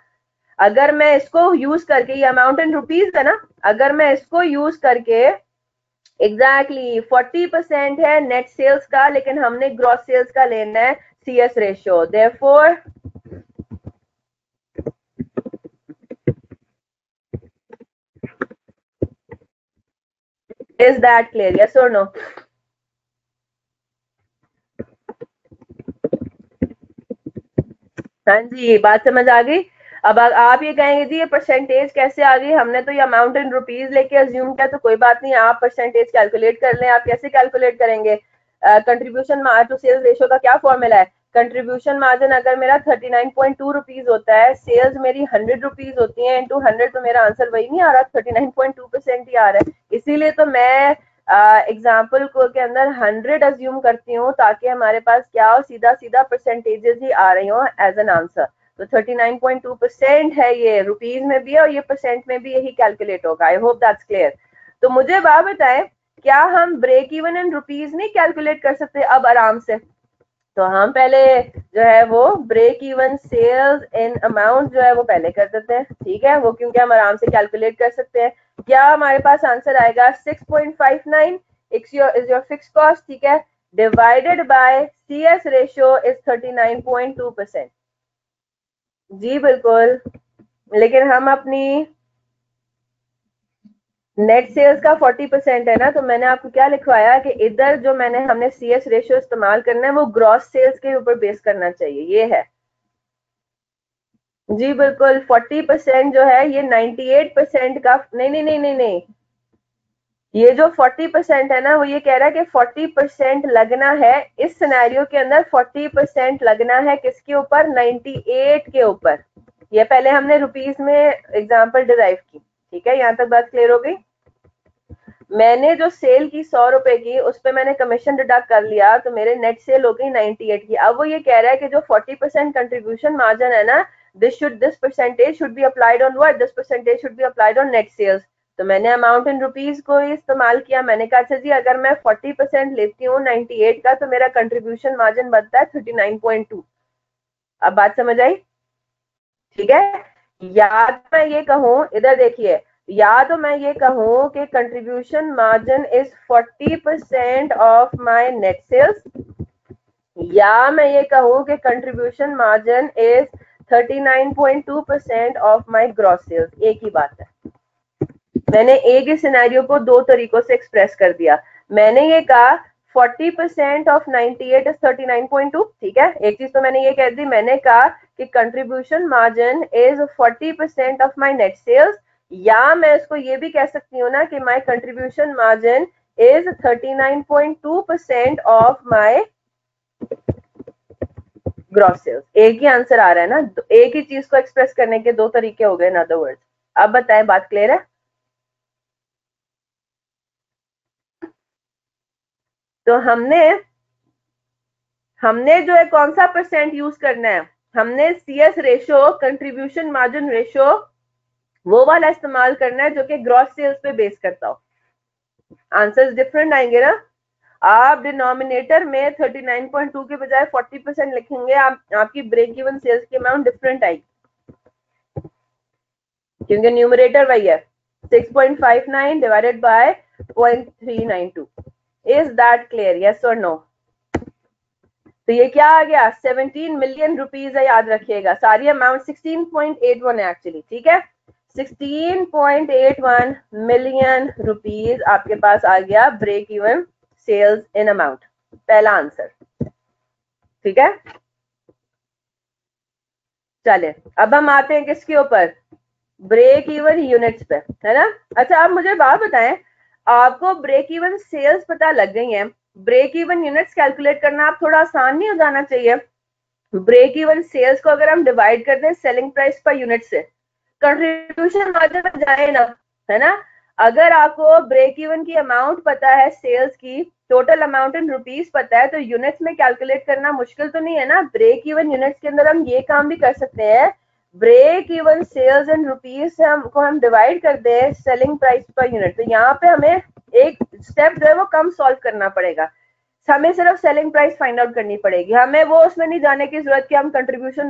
B: अगर मैं इसको यूज करके, ये अमाउंट इन रुपीज है ना, अगर मैं इसको यूज करके एग्जैक्टली 40% है नेट सेल्स का, लेकिन हमने ग्रॉस सेल्स का लेना है CS ratio. Therefore is that clear, yes और नो? हाँ जी, बात समझ आ गई। अब आप ये कहेंगे जी ये परसेंटेज कैसे आ गई, हमने तो ये अमाउंट इन रुपीज लेके अज्यूम किया, तो कोई बात नहीं, आप परसेंटेज कैलकुलेट कर लें। आप कैसे कैलकुलेट करेंगे? कंट्रीब्यूशन टू सेल्स रेशियो का क्या फॉर्मूला है? कंट्रीब्यूशन मार्जिन अगर मेरा 39.2 रुपीज होता है, सेल्स मेरी 100 रुपीज होती है, इंटू 100, तो मेरा आंसर वही नहीं आ रहा, 39.2% ही आ रहा है। इसीलिए तो मैं एग्जाम्पल को के अंदर 100 अज्यूम करती हूँ, ताकि हमारे पास क्या हो, सीधा सीधा परसेंटेजेस ही आ रही हो एज एन आंसर। तो 39.2% है, ये रुपीज में भी है और ये परसेंट में भी यही कैलकुलेट होगा। I hope that's clear. तो मुझे बात बताएं, क्या हम ब्रेक इवन इन रुपीज नहीं कैलकुलेट कर सकते अब आराम से? तो हम पहले जो है वो break even sales in amount जो है वो पहले कर देते हैं, ठीक है? वो क्योंकि हम आराम से कैलकुलेट कर सकते हैं। क्या हमारे पास आंसर आएगा 6.59 इज योर फिक्स कॉस्ट, ठीक है, divided by CS ratio is 39.2%। जी बिल्कुल, लेकिन हम अपनी नेट सेल्स का 40% है ना, तो मैंने आपको क्या लिखवाया कि इधर जो हमने CS रेशियो इस्तेमाल करना है वो ग्रॉस सेल्स के ऊपर बेस करना चाहिए, ये है। जी बिल्कुल, 40% जो है ये 98% का नहीं नहीं नहीं नहीं नहीं, ये जो 40% है ना, वो ये कह रहा है कि 40% लगना है इस सिनेरियो के अंदर। 40% लगना है किसके ऊपर? 98 के ऊपर। ये पहले हमने रुपीस में एग्जांपल डिराइव की, ठीक है? यहां तक बात क्लियर हो गई। मैंने जो सेल की 100 रुपए की, उस पर मैंने कमीशन डिडक्ट कर लिया, तो मेरे नेट सेल हो गई 98 की। अब वो ये कह रहा है कि जो 40% कंट्रीब्यूशन मार्जिन है ना, this percentage should be applied on what? This percentage should be applied on net sales. तो मैंने अमाउंट इन रुपीज को ही इस्तेमाल किया। मैंने कहा अच्छा जी, अगर मैं 40% लेती हूँ 98 का, तो मेरा कंट्रीब्यूशन मार्जिन बनता है 39.2। अब बात समझ आई? ठीक है, या तो मैं ये कहूँ, इधर देखिए, या तो मैं ये कहूँ कि contribution margin is 40% of my net sales, या मैं ये कहूँ कि contribution margin is 39.2% of my gross sales. एक ही बात है। मैंने एक ही सिनेरियो को दो तरीकों से एक्सप्रेस कर दिया। मैंने ये कहा 40% ऑफ 98 इज 39.2, ठीक है? एक चीज तो मैंने ये कह दी, मैंने कहा कि contribution margin is 40% of my net sales, या मैं इसको ये भी कह सकती हूँ ना कि my contribution margin is 39.2% of my gross sales. एक ही आंसर आ रहा है ना, एक ही चीज को एक्सप्रेस करने के दो तरीके हो गए, इन अदर वर्ड्स। अब बताएं, बात क्लियर है? तो हमने जो है कौन सा परसेंट यूज करना है? हमने CS ratio, contribution margin ratio, वो वाला इस्तेमाल करना है जो कि ग्रॉस सेल्स पे बेस करता हो। आंसर्स डिफरेंट आएंगे ना। आप डिनोमिनेटर में 39.2 के बजाय 40% लिखेंगे, आपकी ब्रेक इवन सेल्स की अमाउंट डिफरेंट आएगी, क्योंकि न्यूमरेटर वही है, 6.59 divided by 0.392। Is that clear, yes और नो? तो ये क्या आ गया? 17 मिलियन रुपीज है, याद रखिएगा। सारी अमाउंट 16.81 है एक्चुअली, ठीक है? 16.81 मिलियन रुपीज आपके पास आ गया break even sales in amount. पहला आंसर, ठीक है? चले, अब हम आते हैं किसके ऊपर? ब्रेक इवन यूनिट्स पे, है ना? अच्छा, आप मुझे बात बताएं, आपको ब्रेक इवन सेल्स पता लग गई है, ब्रेक इवन यूनिट्स कैलकुलेट करना आप थोड़ा आसान नहीं हो जाना चाहिए? ब्रेक इवन सेल्स को अगर हम डिवाइड कर दें सेलिंग प्राइस पर यूनिट से, कंट्रीब्यूशन मार्जिन पर जाए ना, है ना? अगर आपको ब्रेक इवन की अमाउंट पता है, सेल्स की टोटल अमाउंट इन रुपीस पता है, तो यूनिट्स में कैलकुलेट करना मुश्किल तो नहीं है ना? ब्रेक इवन यूनिट्स के अंदर हम ये काम भी कर सकते हैं, ब्रेक इवन सेल्स इन रुपीस से हम डिवाइड कर दे सेलिंग प्राइस पर यूनिट। तो यहाँ पे हमें एक स्टेप जो है वो कम सॉल्व करना पड़ेगा, हमें सिर्फ सेलिंग प्राइस फाइंड आउट करनी पड़ेगी। हमें वो उसमें नहीं जाने की जरूरत कि हम कंट्रीब्यूशन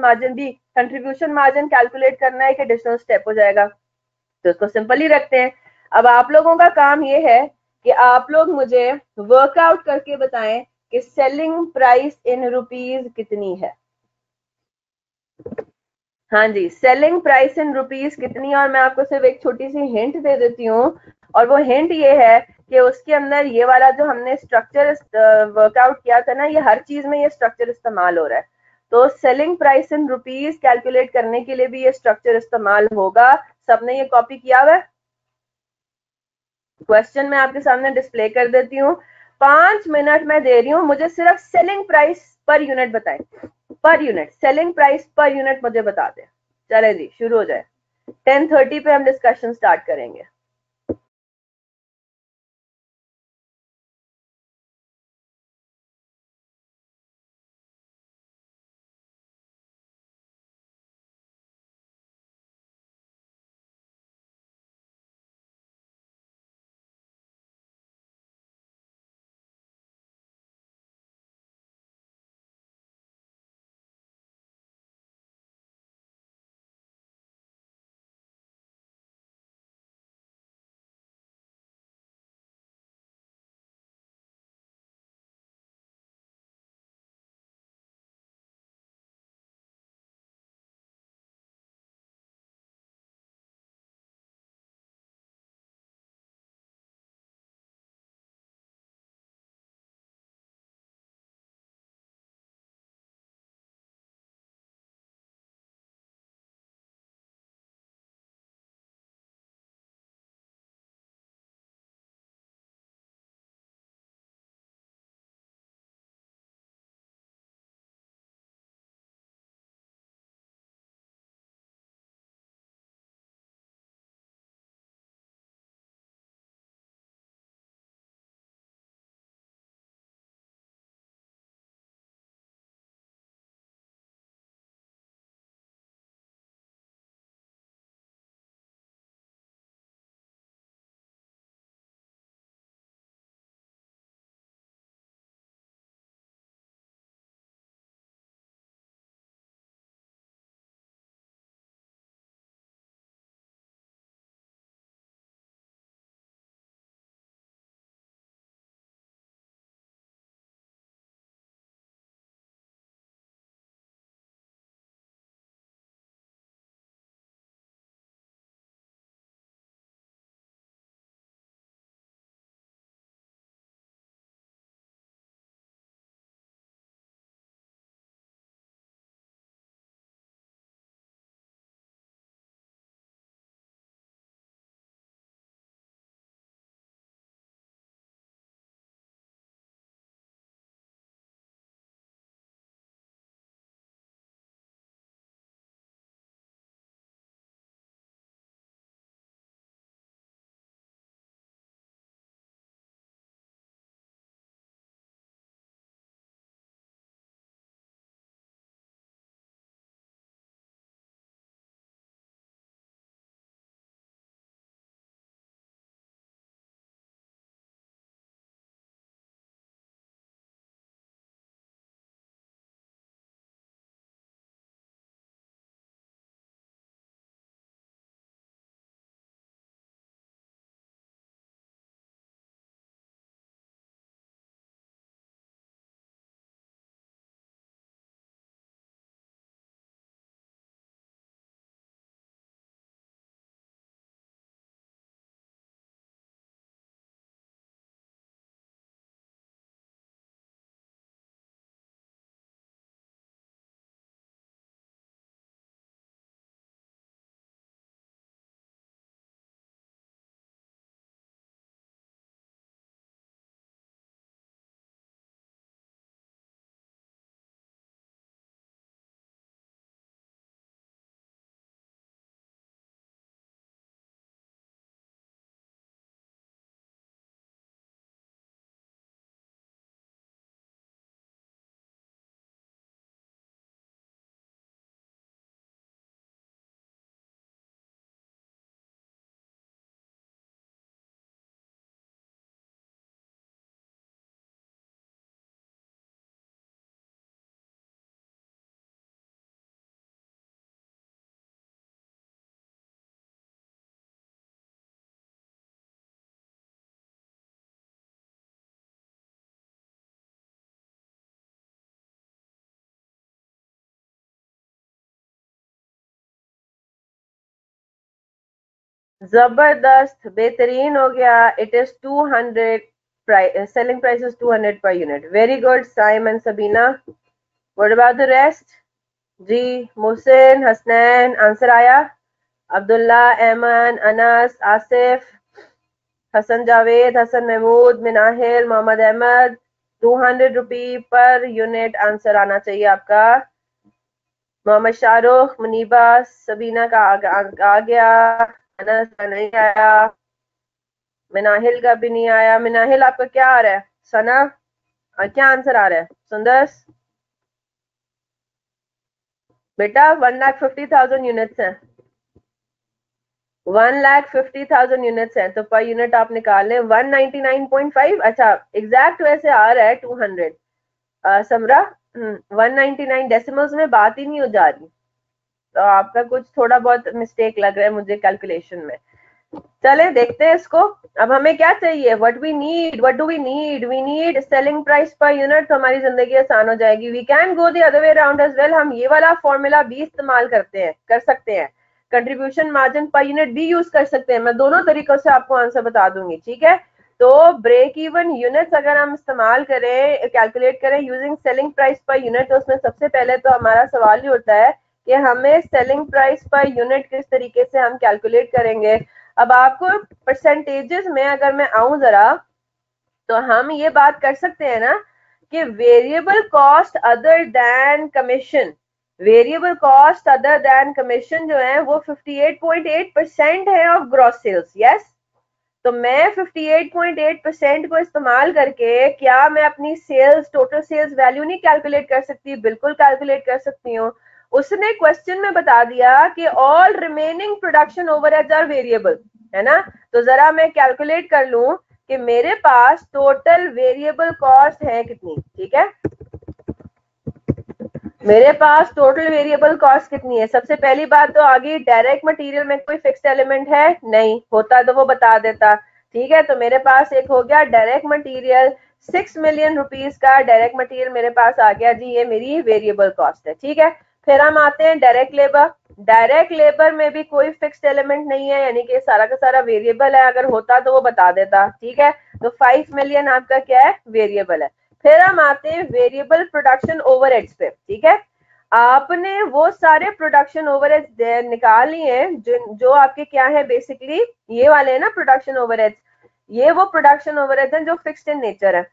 B: मार्जिन कैलकुलेट करना है, एक एडिशनल स्टेप हो जाएगा, तो उसको सिंपल ही रखते हैं। अब आप लोगों का काम ये है कि आप लोग मुझे वर्कआउट करके बताएं कि सेलिंग प्राइस इन रुपीज कितनी है। हाँ जी, सेलिंग प्राइस इन रुपीज कितनी। और मैं आपको सिर्फ एक छोटी सी हिंट दे देती हूँ, और वो हिंट ये है कि उसके अंदर ये वाला जो हमने स्ट्रक्चर वर्कआउट किया था ना, ये हर चीज में ये स्ट्रक्चर इस्तेमाल हो रहा है। तो selling price in rupees calculate करने के लिए भी ये स्ट्रक्चर इस्तेमाल होगा। सबने ये कॉपी किया हुआ है? क्वेश्चन मैं आपके सामने डिस्प्ले कर देती हूँ। 5 मिनट मैं दे रही हूँ, मुझे सिर्फ सेलिंग प्राइस पर यूनिट बताएं। Per unit, selling price per unit मुझे बता दें। चले जी, शुरू हो जाए। 10:30 पे हम डिस्कशन स्टार्ट करेंगे। जबरदस्त, बेहतरीन हो गया। It is 200, selling price is 200 per unit. Very good Saim and Sabina. What about the rest? जी, मोहसिन, हसनैन, आंसर आया? अब्दुल्ला, एमन, अनस, आसिफ, हसन जावेद, हसन महमूद, मिनाहिल, मोहम्मद अहमद। 200 रुपी पर यूनिट आंसर आना चाहिए आपका। मोहम्मद शाहरुख, मुनीबा, सबीना का आ गया, अनस का नहीं आया, मिनाहिल का भी नहीं आया। मिनाहिल आपका क्या आ रहा है? सना, क्या आंसर आ रहा है? सुंदर्स बेटा 1,50,000 यूनिट्स हैं, 1,50,000 यूनिट्स हैं, तो पर यूनिट आप निकाल लें 199.5। अच्छा, एग्जैक्ट वैसे आ रहा है 200। समरा 199 डेसिमल्स में बात ही नहीं हो जा रही, तो आपका कुछ थोड़ा बहुत मिस्टेक लग रहा है मुझे कैलकुलेशन में। चले देखते हैं इसको। अब हमें क्या चाहिए? What we need, what do we need? We need selling price per unit, तो हमारी जिंदगी आसान हो जाएगी। We can go the other way around as well. हम ये वाला फॉर्मूला भी इस्तेमाल कर सकते हैं। कंट्रीब्यूशन मार्जिन पर यूनिट भी यूज कर सकते हैं। मैं दोनों तरीकों से आपको आंसर बता दूंगी, ठीक है? तो ब्रेक इवन यूनिट्स अगर हम इस्तेमाल करें, कैलकुलेट करें using selling price per unit, तो उसमें सबसे पहले तो हमारा सवाल ही होता है कि हमें सेलिंग प्राइस पर यूनिट किस तरीके से हम कैलकुलेट करेंगे। अब आपको परसेंटेजेस में अगर मैं आऊं जरा, तो हम ये बात कर सकते हैं ना कि variable cost other than commission, variable cost other than commission जो है वो 58.8% है ऑफ ग्रॉस सेल्स। यस, तो मैं 58.8% को इस्तेमाल करके क्या मैं अपनी सेल्स, टोटल सेल्स वैल्यू नहीं कैलकुलेट कर सकती? बिल्कुल कैलकुलेट कर सकती हूँ। उसने क्वेश्चन में बता दिया कि all remaining production overheads are variable, है ना? तो जरा मैं कैलकुलेट कर लूं कि मेरे पास टोटल वेरिएबल कॉस्ट है कितनी, ठीक है? मेरे पास टोटल वेरिएबल कॉस्ट कितनी है? सबसे पहली बात तो आ गई, डायरेक्ट मटेरियल में कोई फिक्स्ड एलिमेंट है नहीं, होता तो वो बता देता, ठीक है? तो मेरे पास एक हो गया डायरेक्ट मटेरियल, 6 मिलियन रुपीस का डायरेक्ट मटेरियल मेरे पास आ गया जी, ये मेरी वेरिएबल कॉस्ट है, ठीक है? फिर हम आते हैं डायरेक्ट लेबर। डायरेक्ट लेबर में भी कोई फिक्स्ड एलिमेंट नहीं है, यानी कि सारा का सारा वेरिएबल है, अगर होता तो वो बता देता, ठीक है? तो 5 मिलियन आपका क्या है? वेरिएबल है। फिर हम आते हैं वेरिएबल प्रोडक्शन ओवरहेड्स पे, ठीक है? आपने वो सारे प्रोडक्शन ओवरहेड्स निकाल लिए हैं जो आपके क्या है, बेसिकली ये वाले हैं ना प्रोडक्शन ओवरहेड्स। ये वो प्रोडक्शन ओवरहेड्स हैं जो फिक्स्ड इन नेचर है,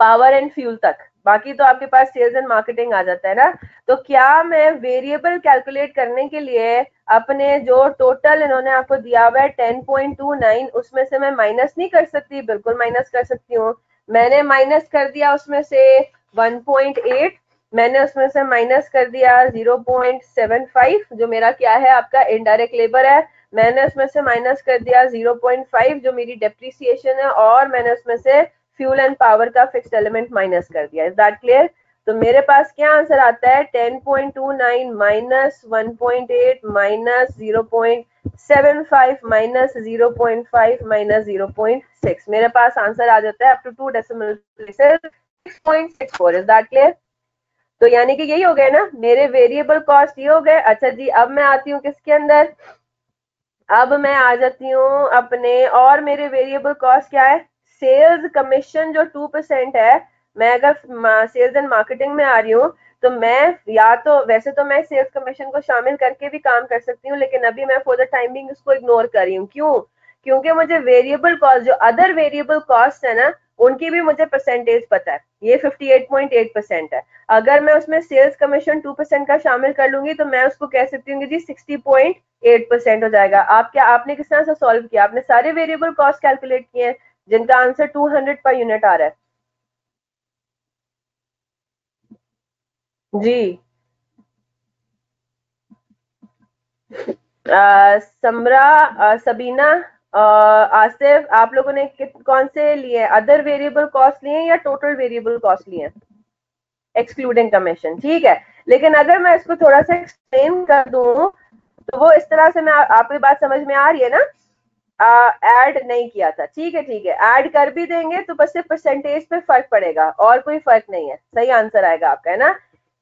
B: पावर एंड फ्यूल तक। बाकी तो आपके पास सेल्स एंड मार्केटिंग आ जाता है ना। तो क्या मैं वेरिएबल कैलकुलेट करने के लिए अपने जो टोटल इन्होंने आपको दिया हुआ है 10.29, उसमें से मैं माइनस नहीं कर सकती? बिल्कुल माइनस कर सकती हूँ। मैंने माइनस कर दिया उसमें से 1.8, मैंने उसमें से माइनस कर दिया 0.75 जो मेरा क्या है, आपका इनडायरेक्ट लेबर है। मैंने उसमें से माइनस कर दिया 0.5 जो मेरी डेप्रिसिएशन है, और मैंने उसमें से फ्यूल एंड पावर का फिक्स्ड एलिमेंट माइनस कर दिया। Is that clear? तो मेरे पास क्या आंसर आता है? 10.29 माइनस 1.8 माइनस 0.75 माइनस 0.5 माइनस 0.6, मेरे पास आंसर आ जाता है up to 2 decimal places 6.64। Is that clear? तो यानी कि यही हो गए ना मेरे वेरिएबल कॉस्ट, ये हो गए। अच्छा जी, अब मैं आती हूँ किसके अंदर? अब मैं आ जाती हूँ अपने, और मेरे वेरिएबल कॉस्ट क्या है? सेल्स कमीशन जो 2% है। मैं अगर सेल्स एंड मार्केटिंग में आ रही हूँ, तो मैं या तो वैसे तो मैं सेल्स कमीशन को शामिल करके भी काम कर सकती हूँ, लेकिन अभी मैं फॉर द टाइमिंग उसको इग्नोर कर रही हूँ। क्यों? क्योंकि मुझे वेरिएबल कॉस्ट, जो अदर वेरिएबल कॉस्ट है ना, उनकी भी मुझे परसेंटेज पता है, ये 58.8% है। अगर मैं उसमें सेल्स कमीशन 2% का शामिल कर लूंगी, तो मैं उसको कह सकती हूँ जी 60.8% हो जाएगा। आप क्या, आपने किस तरह से सॉल्व किया? आपने सारे वेरिएबल कॉस्ट कैलकुलेट किए हैं जिनका आंसर 200 पर यूनिट आ रहा है जी। समरा, सबीना, आसिफ, आप लोगों ने कौन से लिए? अदर वेरिएबल कॉस्ट लिए या टोटल वेरिएबल कॉस्ट लिए? एक्सक्लूडिंग कमीशन, ठीक है। लेकिन अगर मैं इसको थोड़ा सा एक्सप्लेन कर दूं, तो वो इस तरह से, मैं आपकी बात समझ में आ रही है ना? ऐड नहीं किया था, ठीक है, ठीक है, ऐड कर भी देंगे तो बस सिर्फ परसेंटेज पे फर्क पड़ेगा, और कोई फर्क नहीं है। सही आंसर आएगा आपका, है ना?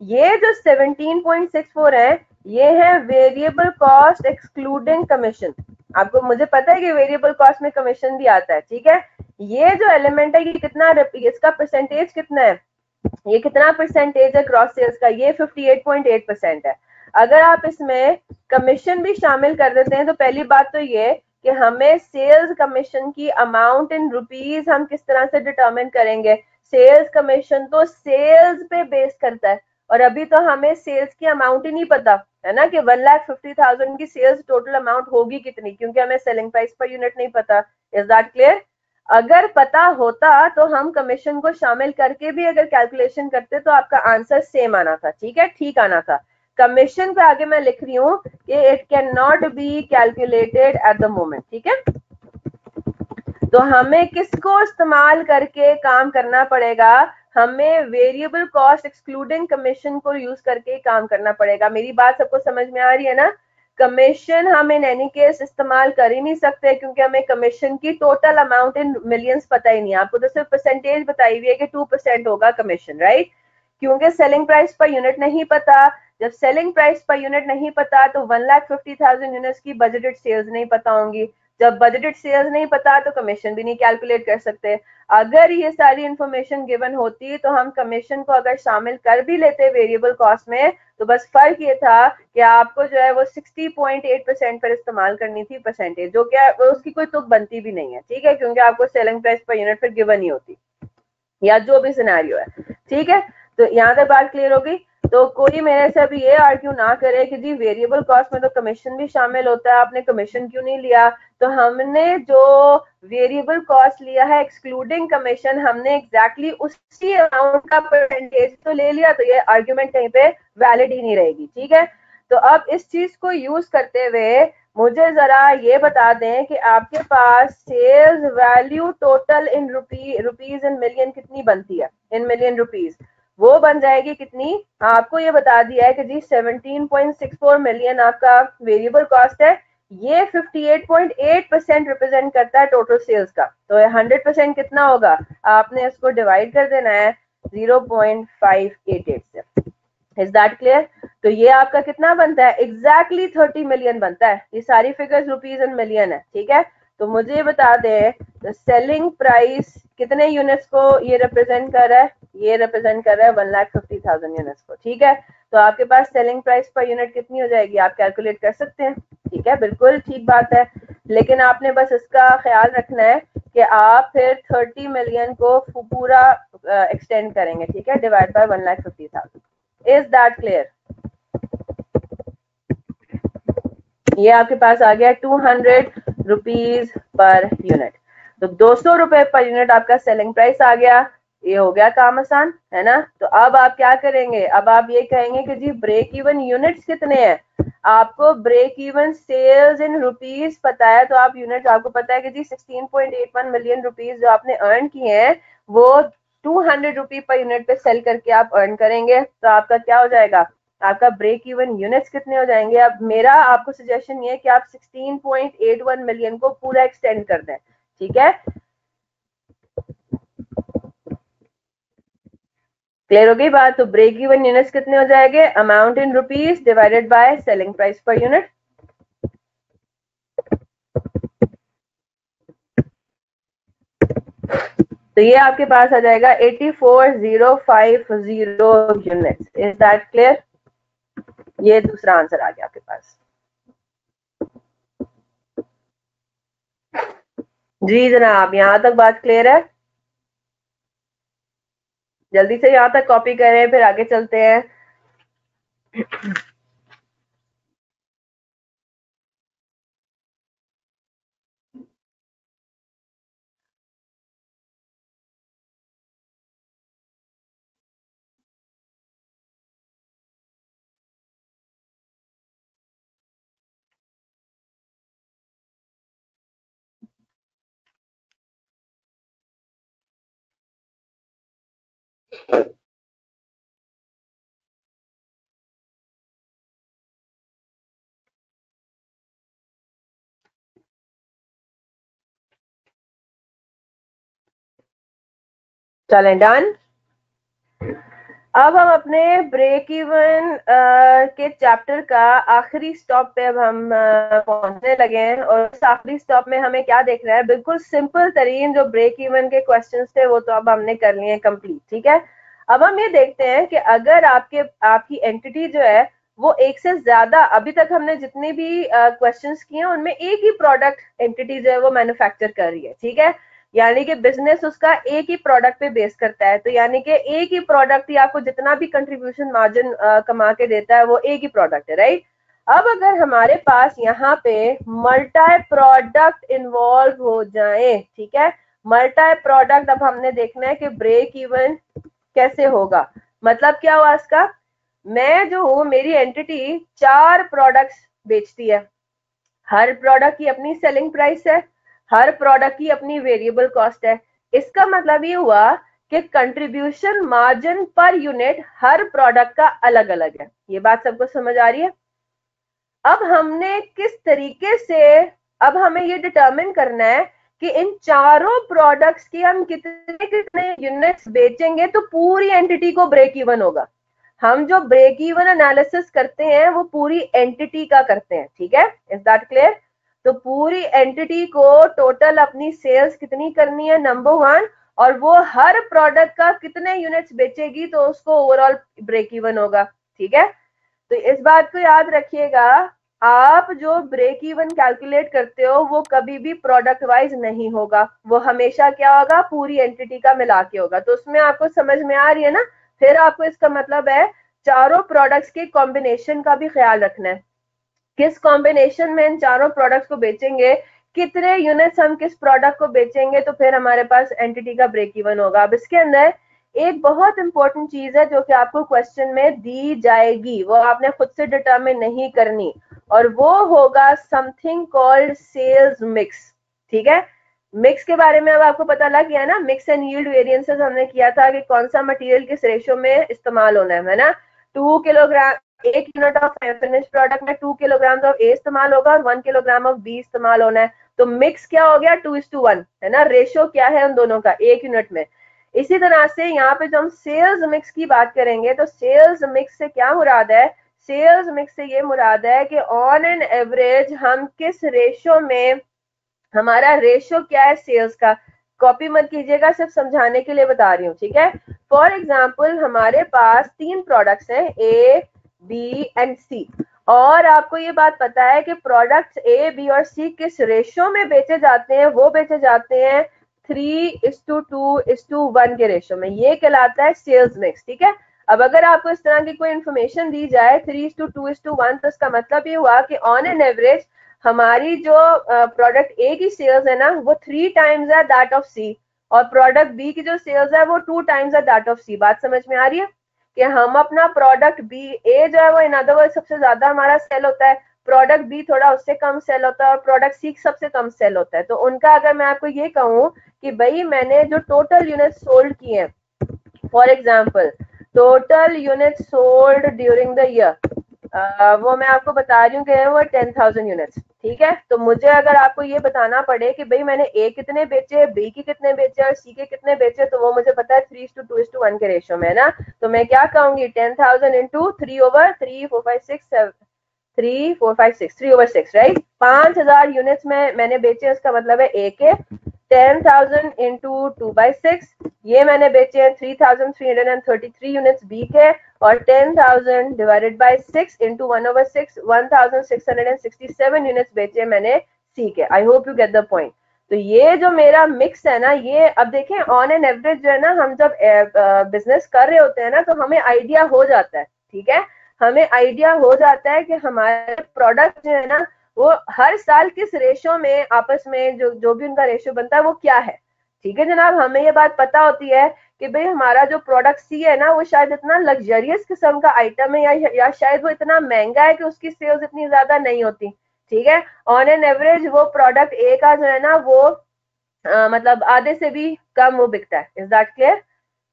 B: ये जो 17.64 है, ये है वेरिएबल कॉस्ट एक्सक्लूडिंग कमीशन। आपको, मुझे पता है कि वेरिएबल कॉस्ट में कमीशन भी आता है, ठीक है। ये जो एलिमेंट है ये कितना, इसका परसेंटेज कितना है, ये कितना परसेंटेज है क्रॉस सेल्स का, ये 58.8% है। अगर आप इसमें कमीशन भी शामिल कर देते हैं तो पहली बात तो ये कि हमें सेल्स कमीशन की अमाउंट इन रुपीज हम किस तरह से डिटरमिन करेंगे। सेल्स कमीशन तो सेल्स पे बेस करता है, और अभी तो हमें सेल्स की अमाउंट ही नहीं पता है ना कि 1,50,000 की सेल्स टोटल अमाउंट होगी कितनी, क्योंकि हमें सेलिंग प्राइस पर यूनिट नहीं पता। Is that clear? अगर पता होता तो हम कमीशन को शामिल करके भी अगर कैलकुलेशन करते तो आपका आंसर सेम आना था, ठीक है, ठीक आना था। कमीशन पे आगे मैं लिख रही हूँ कि it can not be calculated at the moment, ठीक है। तो हमें किसको इस्तेमाल करके काम करना पड़ेगा, हमें वेरिएबल कॉस्ट एक्सक्लूडिंग कमीशन को यूज करके काम करना पड़ेगा। मेरी बात सबको समझ में आ रही है ना? कमीशन हम इन एनी केस इस्तेमाल कर ही नहीं सकते, क्योंकि हमें कमीशन की टोटल अमाउंट इन मिलियंस पता ही नहीं है। आपको तो सिर्फ परसेंटेज बताई हुई है कि 2% होगा कमीशन, राइट? क्योंकि सेलिंग प्राइस पर यूनिट नहीं पता। जब सेलिंग प्राइस पर यूनिट नहीं पता तो 1,50,000 यूनिट्स की बजटेड सेल्स नहीं पता होंगी। जब बजटेड सेल्स नहीं पता तो कमीशन भी नहीं कैलकुलेट कर सकते। अगर ये सारी इंफॉर्मेशन गिवन होती तो हम कमीशन को अगर शामिल कर भी लेते वेरिएबल कॉस्ट में, तो बस फर्क ये था कि आपको जो है वो 60.8% पर इस्तेमाल करनी थी परसेंटेज, जो क्या उसकी कोई तुक बनती भी नहीं है, ठीक है, क्योंकि आपको सेलिंग प्राइस पर यूनिट पर गिवन ही होती, या जो भी सिनेरियो है, ठीक है। तो यहाँ तक बात क्लियर होगी। तो कोई मेरे से अभी ये आर्ग्यू ना करे कि जी वेरिएबल कॉस्ट में तो कमीशन भी शामिल होता है, आपने कमीशन क्यों नहीं लिया। तो हमने जो वेरिएबल कॉस्ट लिया है एक्सक्लूडिंग कमीशन, हमने एग्जैक्टली उसी अमाउंट का परसेंटेज तो ले लिया, तो ये आर्ग्यूमेंट कहीं पे वैलिड ही नहीं रहेगी, ठीक है। तो अब इस चीज को यूज करते हुए मुझे जरा ये बता दें कि आपके पास sales value total in rupees in million कितनी बनती है, इन मिलियन रुपीज वो बन जाएगी कितनी। आपको ये बता दिया है कि जी 17.64 मिलियन आपका वेरिएबल कॉस्ट है। ये 58.8% रिप्रेजेंट करता है टोटल सेल्स का। तो 100% कितना होगा, आपने इसको डिवाइड कर देना है 0.588 से। Is that clear? तो ये आपका कितना बनता है, एग्जैक्टली 30 मिलियन बनता है। ये सारी फिगर्स रुपीज एंड मिलियन है, ठीक है। तो मुझे ये बता दें सेलिंग प्राइस कितने यूनिट्स को ये रिप्रेजेंट कर रहा है, ये रिप्रेजेंट कर रहा है 1,50,000 यूनिट्स को, ठीक है। तो आपके पास सेलिंग प्राइस पर यूनिट कितनी हो जाएगी, आप कैलकुलेट कर सकते हैं, ठीक है, बिल्कुल ठीक बात है। लेकिन आपने बस इसका ख्याल रखना है कि आप फिर 30 मिलियन को पूरा एक्सटेंड करेंगे, ठीक है, divide by 1,50,000। Is that clear? ये आपके पास आ गया 200 रुपीज पर यूनिट। तो 200 रुपए पर यूनिट आपका सेलिंग प्राइस आ गया। ये हो गया काम आसान, है ना। तो अब आप क्या करेंगे, अब आप ये कहेंगे कि जी ब्रेक इवन यूनिट्स कितने हैं। आपको break even sales in rupees पता है, तो आप यूनिट्स, आपको पता है कि जी 16.81 मिलियन रुपीज जो आपने अर्न किए हैं वो 200 रुपी पर यूनिट पे सेल करके आप अर्न करेंगे। तो आपका क्या हो जाएगा, आपका ब्रेक इवन यूनिट्स कितने हो जाएंगे। अब मेरा आपको सजेशन ये है कि आप 16.81 मिलियन को पूरा एक्सटेंड कर दें, ठीक है। क्लियर हो गई बात? तो ब्रेक इवन यूनिट्स कितने हो जाएंगे, amount in rupees divided by selling price per unit. तो ये आपके पास आ जाएगा 84,050 यूनिट्स। Is that clear? ये दूसरा आंसर आ गया आपके पास। जी जनाब, यहां तक बात क्लियर है? जल्दी से यहाँ तक कॉपी करें फिर आगे चलते हैं। चलें डन। अब हम अपने ब्रेक इवन के चैप्टर का आखिरी स्टॉप पे अब हम पहुंचने लगे हैं, और इस आखिरी स्टॉप में हमें क्या देखना है, बिल्कुल सिंपल तरीन जो ब्रेक इवन के क्वेश्चंस थे वो तो अब हमने कर लिए हैं कंप्लीट, ठीक है। अब हम ये देखते हैं कि अगर आपकी एंटिटी जो है वो एक से ज्यादा, अभी तक हमने जितने भी क्वेश्चंस किए हैं उनमें एक ही प्रोडक्ट एंटिटी जो है वो मैन्युफैक्चर कर रही है, ठीक है। यानी कि बिजनेस उसका एक ही प्रोडक्ट पे बेस करता है, तो यानी कि एक ही प्रोडक्ट ही आपको जितना भी कंट्रीब्यूशन मार्जिन कमा के देता है वो एक ही प्रोडक्ट है, राइट। अब अगर हमारे पास यहाँ पे मल्टी प्रोडक्ट इन्वॉल्व हो जाए, ठीक है, मल्टी प्रोडक्ट, अब हमने देखना है कि ब्रेक इवन कैसे होगा। मतलब क्या हुआ इसका, मैं जो हूँ, मेरी एंटिटी 4 प्रोडक्ट्स बेचती है, हर प्रोडक्ट की अपनी सेलिंग प्राइस है, हर प्रोडक्ट की अपनी वेरिएबल कॉस्ट है। इसका मतलब ये हुआ कि कंट्रीब्यूशन मार्जिन पर यूनिट हर प्रोडक्ट का अलग अलग है। ये बात सबको समझ आ रही है। अब हमने किस तरीके से, अब हमें ये डिटरमिन करना है कि इन चारों प्रोडक्ट्स की हम कितने कितने यूनिट्स बेचेंगे तो पूरी एंटिटी को ब्रेक इवन होगा। हम जो ब्रेक इवन एनालिसिस करते हैं वो पूरी एंटिटी का करते हैं, ठीक है, इज दैट क्लियर। तो पूरी एंटिटी को टोटल अपनी सेल्स कितनी करनी है, नंबर 1, और वो हर प्रोडक्ट का कितने यूनिट्स बेचेगी तो उसको ओवरऑल ब्रेक इवन होगा, ठीक है। तो इस बात को याद रखिएगा, आप जो ब्रेक इवन कैलकुलेट करते हो वो कभी भी प्रोडक्ट वाइज नहीं होगा, वो हमेशा क्या होगा, पूरी एंटिटी का मिला के होगा। तो उसमें आपको समझ में आ रही है ना। फिर आपको इसका मतलब है चारों प्रोडक्ट्स के कॉम्बिनेशन का भी ख्याल रखना है, किस कॉम्बिनेशन में इन चारों प्रोडक्ट्स को बेचेंगे, कितने यूनिट्स हम किस प्रोडक्ट को बेचेंगे, तो फिर हमारे पास एंटिटी का ब्रेक इवन होगा। अब इसके अंदर एक बहुत इंपॉर्टेंट चीज है जो कि आपको क्वेश्चन में दी जाएगी, वो आपने खुद से डिटरमिन नहीं करनी, और वो होगा समथिंग कॉल्ड सेल्स मिक्स, ठीक है। मिक्स के बारे में अब आपको पता लग गया ना, मिक्स एंड यील्ड वेरिएंसेस हमने किया था कि कौन सा मटेरियल किस रेशियो में इस्तेमाल होना है ना। 2 kilogram, 1 unit of finish product में 2 किलोग्राम ऑफ ए इस्तेमाल होगा और 1 किलोग्राम ऑफ बी इस्तेमाल होना है। तो मिक्स क्या हो गया, 2:1 है ना, रेशियो क्या है उन दोनों का, 1 यूनिट में। इसी तरह से यहाँ पे जो हम सेल्स मिक्स की बात करेंगे तो सेल्स मिक्स से क्या मुराद है, सेल्स मिक्स से ये मुराद है कि ऑन एन एवरेज हम किस रेशियो में, हमारा रेशियो क्या है सेल्स का। कॉपी मत कीजिएगा, सिर्फ समझाने के लिए बता रही हूँ, ठीक है। फॉर एग्जाम्पल हमारे पास 3 प्रोडक्ट्स हैं, ए बी एंड सी, और आपको ये बात पता है कि प्रोडक्ट्स ए बी और सी किस रेशियो में बेचे जाते हैं, वो बेचे जाते हैं 3:2:1 के रेशियो में। ये कहलाता है सेल्स मिक्स, ठीक है। अब अगर आपको इस तरह की कोई इंफॉर्मेशन दी जाए 3:2:1, तो इसका मतलब ये हुआ कि ऑन एन एवरेज हमारी जो प्रोडक्ट ए की सेल्स है ना वो 3 टाइम्स है दैट ऑफ सी, और प्रोडक्ट बी की जो सेल्स है वो 2 टाइम्स है दैट ऑफ सी। बात समझ में आ रही है कि हम अपना प्रोडक्ट बी, ए जो है वो इन अदर वर्ड सबसे ज्यादा हमारा सेल होता है, प्रोडक्ट बी थोड़ा उससे कम सेल होता है, और प्रोडक्ट सी सबसे कम सेल होता है। तो उनका अगर मैं आपको ये कहूँ कि भाई मैंने जो टोटल यूनिट सोल्ड किए हैं, for example total unit sold during the year, वो मैं आपको बता रही हूँ कि वो 10,000 यूनिट्स, ठीक है। तो मुझे अगर आपको ये बताना पड़े कि भाई मैंने ए कितने बेचे, बी के कितने बेचे और सी के कितने बेचे, तो वो मुझे पता है 3:2:1 के रेशियो में है ना। तो मैं क्या कहूंगी, 10,000 इंटू 3/3, 4, 5, 6, 7, 3, 4, 5, 6, 3/6, राइट। 5,000 यूनिट्स में मैंने बेचे, उसका मतलब है ए के 10,000 इंटू 2/6, ये मैंने बेचे हैं 3,333 यूनिट्स बी के, और 10,000 डिवाइडेड बाय 6 इंटू 1/6, 1,667 यूनिट्स बेचे मैंने सी के। I hope you get the point. तो ये जो मेरा मिक्स है ना, ये अब देखें ऑन एन एवरेज जो है ना, हम जब बिजनेस कर रहे होते हैं ना तो हमें आइडिया हो जाता है, ठीक है, हमें आइडिया हो जाता है कि हमारे प्रोडक्ट जो है ना वो हर साल किस रेशियो में आपस में जो भी उनका रेशियो बनता है वो क्या है, ठीक है जनाब। हमें ये बात पता होती है कि भाई हमारा जो प्रोडक्ट सी है ना वो शायद इतना लग्जरियस किस्म का आइटम है, या शायद वो इतना महंगा है कि उसकी सेल्स इतनी ज्यादा नहीं होती, ठीक है। ऑन एन एवरेज वो प्रोडक्ट ए का जो है ना वो मतलब आधे से भी कम वो बिकता है। इज दैट क्लियर,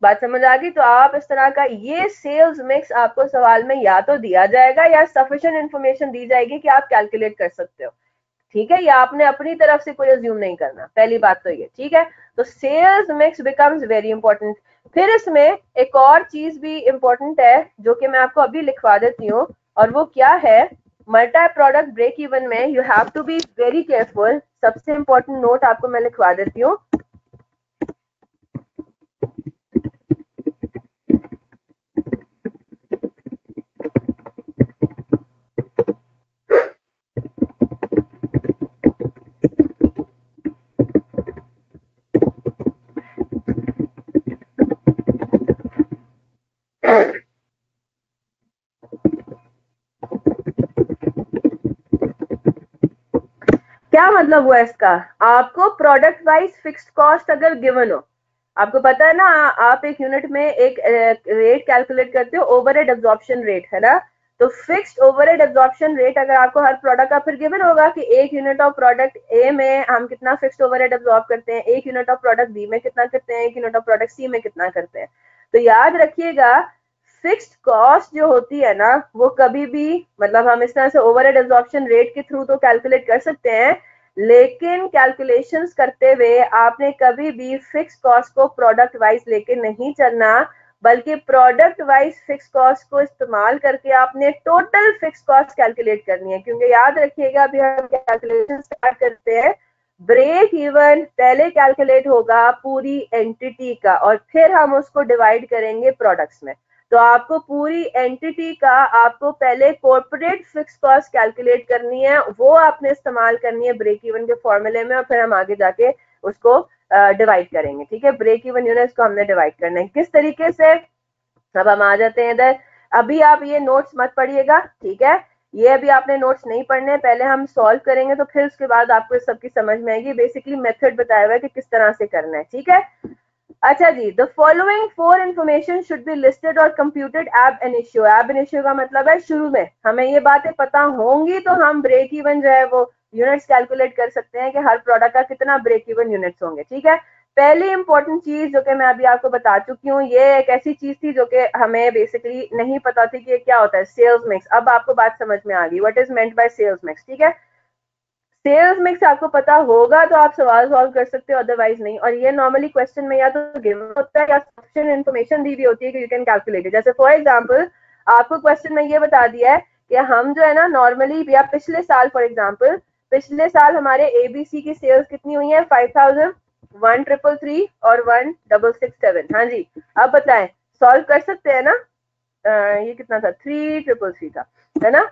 B: बात समझ आ गई। तो आप इस तरह का ये सेल्स मिक्स आपको सवाल में या तो दिया जाएगा या सफिशिएंट इंफॉर्मेशन दी जाएगी कि आप कैलकुलेट कर सकते हो। ठीक है, या आपने अपनी तरफ से कोई अज्यूम नहीं करना, पहली बात तो ये, ठीक है। तो sales mix becomes very important. फिर इसमें एक और चीज भी इंपॉर्टेंट है जो कि मैं आपको अभी लिखवा देती हूँ, और वो क्या है, मल्टी प्रोडक्ट ब्रेक इवन में you have to be very careful. सबसे इंपॉर्टेंट नोट आपको मैं लिखवा देती हूँ। क्या मतलब हुआ इसका, आपको प्रोडक्ट वाइज फिक्स्ड कॉस्ट अगर गिवन हो, आपको पता है ना, आप एक यूनिट में एक रेट कैलकुलेट करते हो, ओवरहेड एब्जॉर्प्शन रेट, है ना। तो फिक्स्ड ओवरहेड एब्जॉर्प्शन रेट अगर आपको हर प्रोडक्ट का फिर गिवन होगा कि एक यूनिट ऑफ प्रोडक्ट ए में हम कितना फिक्स्ड ओवरहेड एब्जॉर्ब करते हैं, एक यूनिट ऑफ प्रोडक्ट बी में कितना करते हैं, एक यूनिट ऑफ प्रोडक्ट सी में कितना करते हैं। तो याद रखिएगा, फिक्स्ड कॉस्ट जो होती है ना, वो कभी भी, मतलब हम इस तरह से ओवरहेड एब्जॉर्प्शन रेट के थ्रू तो कैलकुलेट कर सकते हैं, लेकिन कैलकुलेशंस करते हुए आपने कभी भी फिक्स कॉस्ट को प्रोडक्ट वाइज लेके नहीं चलना, बल्कि प्रोडक्ट वाइज फिक्स कॉस्ट को इस्तेमाल करके आपने टोटल फिक्स कॉस्ट कैलकुलेट करनी है। क्योंकि याद रखिएगा, अभी हम कैलकुलेशन स्टार्ट करते हैं, ब्रेक इवन पहले कैलकुलेट होगा पूरी एंटिटी का, और फिर हम उसको डिवाइड करेंगे प्रोडक्ट्स में। तो आपको पूरी एंटिटी का, आपको पहले कॉर्पोरेट फिक्स कॉस्ट कैलकुलेट करनी है, वो आपने इस्तेमाल करनी है ब्रेक इवन के फॉर्मूले में, और फिर हम आगे जाके उसको डिवाइड करेंगे, ठीक है। ब्रेक इवन यूनिट्स को हमने डिवाइड करना है किस तरीके से। अब हम आ जाते हैं इधर, अभी आप ये नोट्स मत पढ़िएगा, ठीक है, ये अभी आपने नोट्स नहीं पढ़ने, पहले हम सॉल्व करेंगे, तो फिर उसके बाद आपको इस सबकी समझ में आएगी। बेसिकली मेथड बताया हुआ है कि किस तरह से करना है, ठीक है। अच्छा जी, the following 4 information should be listed और computed ab initio. Ab initio का मतलब है शुरू में हमें ये बातें पता होंगी तो हम ब्रेक इवन जो है वो यूनिट्स कैलकुलेट कर सकते हैं कि हर प्रोडक्ट का कितना ब्रेक इवन यूनिट्स होंगे, ठीक है। पहली इंपॉर्टेंट चीज जो कि मैं अभी आपको बता चुकी हूँ, ये एक ऐसी चीज थी जो कि हमें बेसिकली नहीं पता थी कि क्या होता है, सेल्स मिक्स। अब आपको बात समझ में आ गई, what is meant by sales mix, ठीक है। सेल्स मिक्स आपको पता होगा तो आप सवाल सॉल्व कर सकते हो, अदरवाइज नहीं। और ये नॉर्मली क्वेश्चन में या तो गिवन होता है या सफिशिएंट इन्फॉर्मेशन दी हुई होती है कि यू कैन कैलकुलेट इट। जैसे फॉर एग्जांपल आपको क्वेश्चन में ये बता दिया है कि हम जो है ना नॉर्मली, या पिछले साल फॉर एग्जांपल, पिछले साल हमारे एबीसी की सेल्स कितनी हुई है, 5000, 1333 और 1667। हाँ जी, अब बताएं, सॉल्व कर सकते हैं ना। ये कितना था, 3333 था, है ना।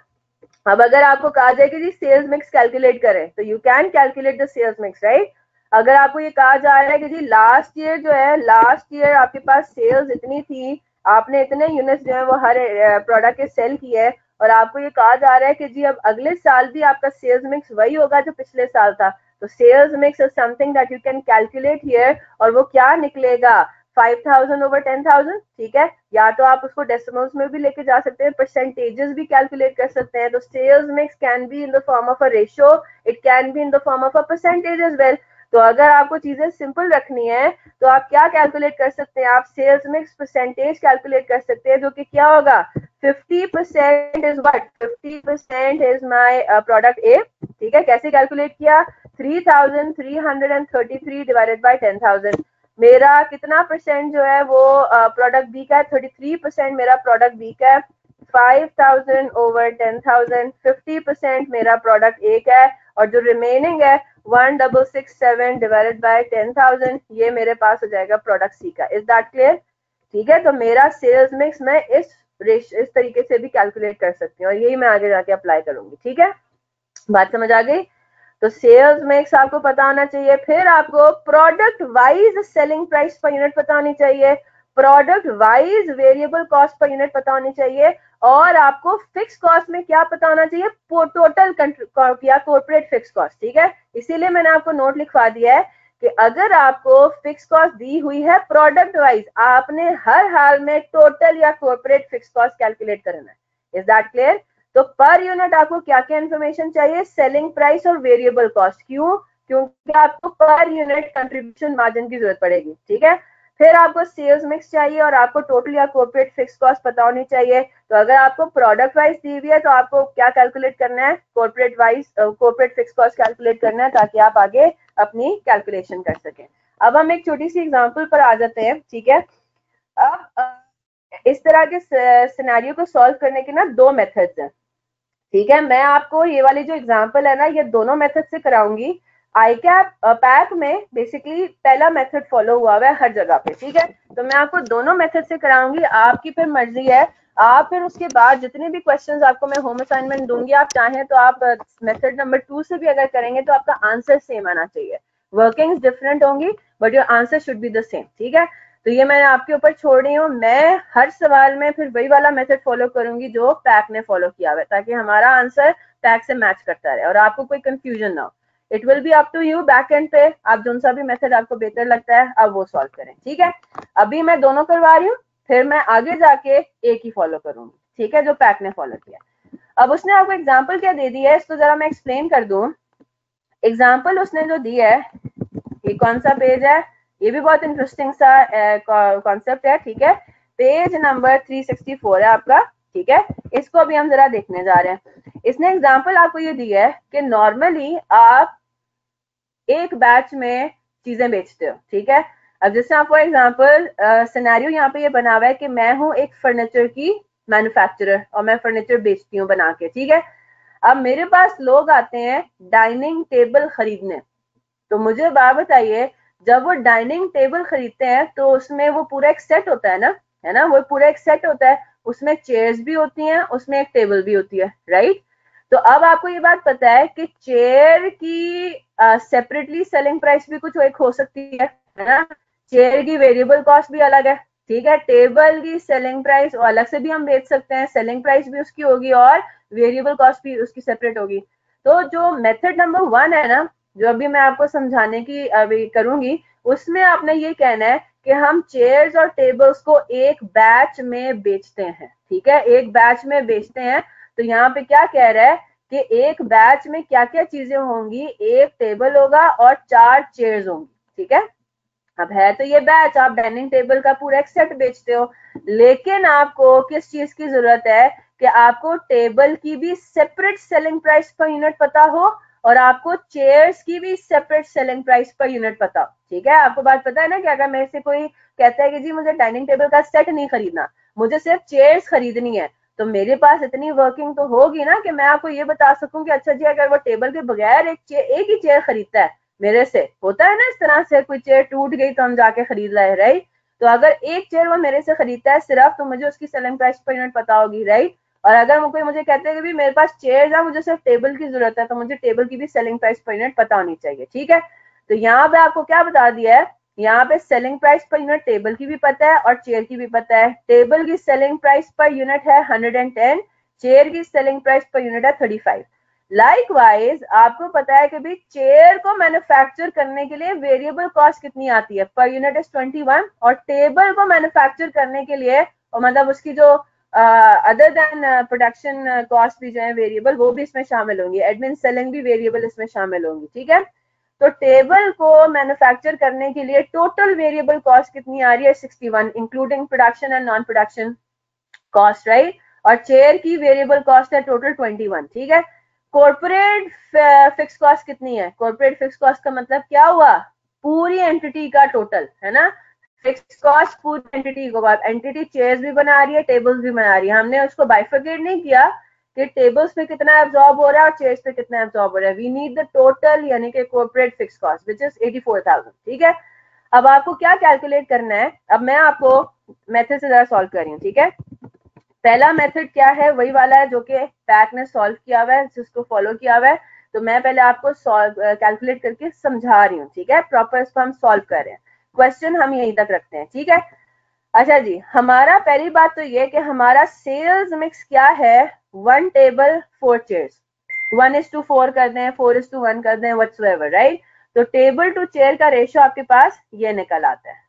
B: अब अगर आपको कहा जाए कि जी सेल्स मिक्स कैलकुलेट करें, तो you can calculate the sales mix, right. अगर आपको ये कहा जा रहा है कि जी लास्ट ईयर जो है, लास्ट ईयर आपके पास सेल्स इतनी थी, आपने इतने यूनिट्स जो है वो हर प्रोडक्ट के सेल किए है, और आपको ये कहा जा रहा है कि जी अब अगले साल भी आपका सेल्स मिक्स वही होगा जो पिछले साल था, तो sales mix is something that you can calculate here, और वो क्या निकलेगा, 5000 ओवर 10,000, ठीक है। या तो आप उसको डेसिमल्स में भी लेके जा सकते हैं, परसेंटेजेस भी कैलकुलेट कर सकते हैं। तो sales mix can be in the form of a ratio, it can be in the form of a percentage as well. तो अगर आपको चीजें सिंपल रखनी है तो आप क्या कैलकुलेट कर सकते हैं, आप सेल्स मिक्स परसेंटेज कैलकुलेट कर सकते हैं, जो कि क्या होगा, 50% is what, 50% is my product ए, ठीक है। कैसे कैलकुलेट किया, 3333 डिवाइडेड बाय 10,000। मेरा कितना परसेंट जो है वो प्रोडक्ट बी का है, 33% मेरा प्रोडक्ट बी का है, 5000 ओवर 10,000, 50% मेरा प्रोडक्ट ए का है, और जो रिमेनिंग है 1667 डिवाइडेड बाय 10,000, ये मेरे पास हो जाएगा प्रोडक्ट सी का। इज दैट क्लियर, ठीक है। तो मेरा सेल्स मिक्स मैं इस तरीके से भी कैलकुलेट कर सकती हूँ, और यही मैं आगे जाके अप्लाई करूंगी, ठीक है। बात समझ आ गई। तो सेल्स मिक्स आपको पता होना चाहिए। फिर आपको product wise selling price per unit पता होनी चाहिए, product wise variable cost per unit पता होनी चाहिए, और आपको फिक्स कॉस्ट में क्या पता होना चाहिए, टोटल या कॉर्पोरेट फिक्स कॉस्ट, ठीक है। इसीलिए मैंने आपको नोट लिखवा दिया है कि अगर आपको फिक्स कॉस्ट दी हुई है प्रोडक्ट वाइज, आपने हर हाल में टोटल या कॉर्पोरेट फिक्स कॉस्ट कैलकुलेट करना है। Is that clear. तो पर यूनिट आपको क्या क्या इन्फॉर्मेशन चाहिए, सेलिंग प्राइस और वेरिएबल कॉस्ट। क्यों, क्योंकि आपको पर यूनिट कंट्रीब्यूशन मार्जिन की जरूरत पड़ेगी, ठीक है। फिर आपको सेल्स मिक्स चाहिए और आपको टोटल या कॉर्पोरेट फिक्स कॉस्ट पता होनी चाहिए। तो अगर आपको प्रोडक्ट वाइज दी हुई है तो आपको क्या कैलकुलेट करना है, corporate wise corporate fix cost calculate करना है, ताकि आप आगे अपनी कैलकुलेशन कर सकें। अब हम एक छोटी सी एग्जांपल पर आ जाते हैं, ठीक है। अब इस तरह के सिनेरियो को सॉल्व करने के ना दो मेथड्स हैं, ठीक है। मैं आपको ये वाली जो एग्जांपल है ना, ये दोनों मेथड से कराऊंगी। आईकैप पैक में बेसिकली पहला मेथड फॉलो हुआ हुआ है हर जगह पे, ठीक है। तो मैं आपको दोनों मेथड से कराऊंगी, आपकी फिर मर्जी है। आप फिर उसके बाद जितने भी क्वेश्चंस आपको मैं होम असाइनमेंट दूंगी, आप चाहें तो आप मेथड नंबर 2 से भी अगर करेंगे तो आपका आंसर सेम आना चाहिए। वर्किंग्स डिफरेंट होंगी but your answer should be the same, ठीक है। तो ये मैं आपके ऊपर छोड़ रही हूँ। मैं हर सवाल में फिर वही वाला मेथड फॉलो करूंगी जो पैक ने फॉलो किया हुआ है, ताकि हमारा आंसर पैक से मैच करता रहे और आपको कोई कंफ्यूजन ना हो। It will be up to you back end पे, आप जो सा भी मेथड आपको बेहतर लगता है आप वो सॉल्व करें, ठीक है। अभी मैं दोनों करवा रही हूँ, फिर मैं आगे जाके एक ही फॉलो करूंगी, ठीक है, जो पैक ने फॉलो किया। अब उसने आपको एग्जाम्पल क्या दे दी है, इसको जरा मैं एक्सप्लेन कर दूं। एग्जाम्पल उसने जो दी है, ये कौन सा पेज है, ये भी बहुत इंटरेस्टिंग सा कॉन्सेप्ट है, ठीक है। पेज नंबर 364 है आपका, ठीक है। इसको अभी हम जरा देखने जा रहे हैं। इसने एग्जांपल आपको ये दी है कि नॉर्मली आप एक बैच में चीजें बेचते हो, ठीक है। अब जैसे आप फॉर एग्जांपल सिनेरियो यहाँ पे ये बना हुआ है कि मैं हूँ एक फर्नीचर की मैन्युफैक्चरर और मैं फर्नीचर बेचती हूँ बना के, ठीक है। अब मेरे पास लोग आते हैं डाइनिंग टेबल खरीदने, तो मुझे बात बताइए, जब वो डाइनिंग टेबल खरीदते हैं तो उसमें वो पूरा एक सेट होता है ना, वो पूरा एक सेट होता है, उसमें चेयर्स भी होती हैं, उसमें एक टेबल भी होती है, राइट। तो अब आपको ये बात पता है कि चेयर की सेपरेटली सेलिंग प्राइस भी कुछ एक हो सकती है ना, चेयर की वेरिएबल कॉस्ट भी अलग है, ठीक है। टेबल की सेलिंग प्राइस अलग से भी हम बेच सकते हैं, सेलिंग प्राइस भी उसकी होगी और वेरिएबल कॉस्ट भी उसकी सेपरेट होगी। तो जो मेथड नंबर 1 है ना, जो अभी मैं आपको समझाने की अभी करूंगी, उसमें आपने ये कहना है कि हम चेयर्स और टेबल्स को एक बैच में बेचते हैं, ठीक है, एक बैच में बेचते हैं। तो यहाँ पे क्या कह रहा है कि एक बैच में क्या क्या चीजें होंगी, एक टेबल होगा और 4 चेयर्स होंगी, ठीक है। अब है तो ये बैच, आप डाइनिंग टेबल का पूरा एक सेट बेचते हो, लेकिन आपको किस चीज की जरूरत है कि आपको टेबल की भी separate selling price per unit पता हो और आपको चेयर्स की भी separate selling price per unit पता हो, ठीक है। आपको बात पता है ना कि अगर मेरे से कोई कहता है कि जी मुझे डाइनिंग टेबल का सेट नहीं खरीदना, मुझे सिर्फ चेयर्स खरीदनी है, तो मेरे पास इतनी वर्किंग तो होगी ना कि मैं आपको ये बता सकूं कि अच्छा जी अगर वो टेबल के बगैर एक ही चेयर खरीदता है, मेरे से होता है ना इस तरह से, कोई चेयर टूट गई तो हम जाके खरीद लाए, राइट। तो अगर एक चेयर वो मेरे से खरीदता है सिर्फ, तो मुझे उसकी सेलिंग प्राइस पर यूनिट पता होगी, राइट। और अगर कोई मुझे कहते हैं कि मेरे पास चेयर है, मुझे सिर्फ टेबल की जरूरत है, तो मुझे टेबल की भी सेलिंग प्राइस पर यूनिट पता होनी चाहिए, ठीक है। तो यहाँ पे आपको क्या बता दिया है, यहाँ पे selling price per unit table की भी पता है और चेयर की भी पता है। टेबल की सेलिंग प्राइस पर यूनिट है 110, चेयर की सेलिंग प्राइस पर यूनिट है 35। लाइकवाइज आपको पता है कि भाई चेयर को मैन्युफैक्चर करने के लिए वेरिएबल कॉस्ट कितनी आती है, पर यूनिट इज 21, और टेबल को मैन्युफैक्चर करने के लिए, और मतलब उसकी जो अदर देन प्रोडक्शन कॉस्ट भी जो है वेरिएबल, वो भी इसमें शामिल होंगी, एडमिन सेलिंग भी वेरिएबल इसमें शामिल होंगी, ठीक है। तो टेबल को मैन्युफैक्चर करने के लिए टोटल वेरिएबल कॉस्ट कितनी आ रही है, 61, including production and non production cost, right. और चेयर की वेरिएबल कॉस्ट है टोटल 21, ठीक है। कॉर्पोरेट फिक्स कॉस्ट कितनी है, कॉर्पोरेट फिक्स कॉस्ट का मतलब क्या हुआ, पूरी एंटिटी का टोटल, है ना। फिक्स कॉस्ट पूरी एंटिटी को, एंटिटी चेयर्स भी बना रही है, टेबल्स भी बना रही है, हमने उसको बाइफरकेट नहीं किया कि टेबल्स पे कितना एब्जॉर्ब हो रहा है और चेयर्स पे कितना एब्जॉर्ब हो रहा है। वी नीड द टोटल, यानी कि corporate fix cost which is 84,000, ठीक है। अब आपको क्या कैलकुलेट करना है, अब मैं आपको मेथड से जरा सॉल्व कर रही हूँ, ठीक है। पहला मेथड क्या है, वही वाला है जो कि पैक ने सॉल्व किया हुआ है, जिसको फॉलो किया हुआ है। तो मैं पहले आपको कैलकुलेट करके समझा रही हूँ, ठीक है, प्रॉपर इसको हम सॉल्व कर रहे हैं, क्वेश्चन हम यहीं तक रखते हैं, ठीक है। अच्छा जी, हमारा पहली बात तो ये कि हमारा सेल्स मिक्स क्या है, 1 टेबल 4 चेयर्स, 1:4 कर दें, 4:1 कर दें, व्हाटसोएवर, राइट। तो टेबल टू चेयर का रेशियो आपके पास ये निकल आता है,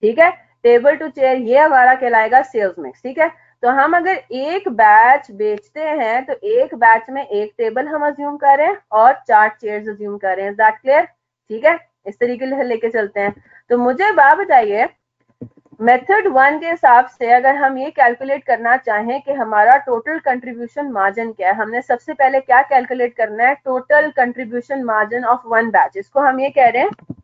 B: ठीक है। टेबल टू चेयर ये हमारा कहलाएगा सेल्स मिक्स, ठीक है। तो हम अगर एक बैच बेचते हैं तो एक बैच में एक टेबल हम अज्यूम कर रहे हैं और 4 चेयर्स अज्यूम कर रहे हैं, इज दैट क्लियर, ठीक है। इस तरीके से लेके चलते हैं। तो मुझे बात बताइए, मेथड 1 के हिसाब से अगर हम ये कैलकुलेट करना चाहें कि हमारा टोटल कंट्रीब्यूशन मार्जिन क्या है, हमने सबसे पहले क्या कैलकुलेट करना है, total contribution margin of one batch. इसको हम ये कह रहे हैं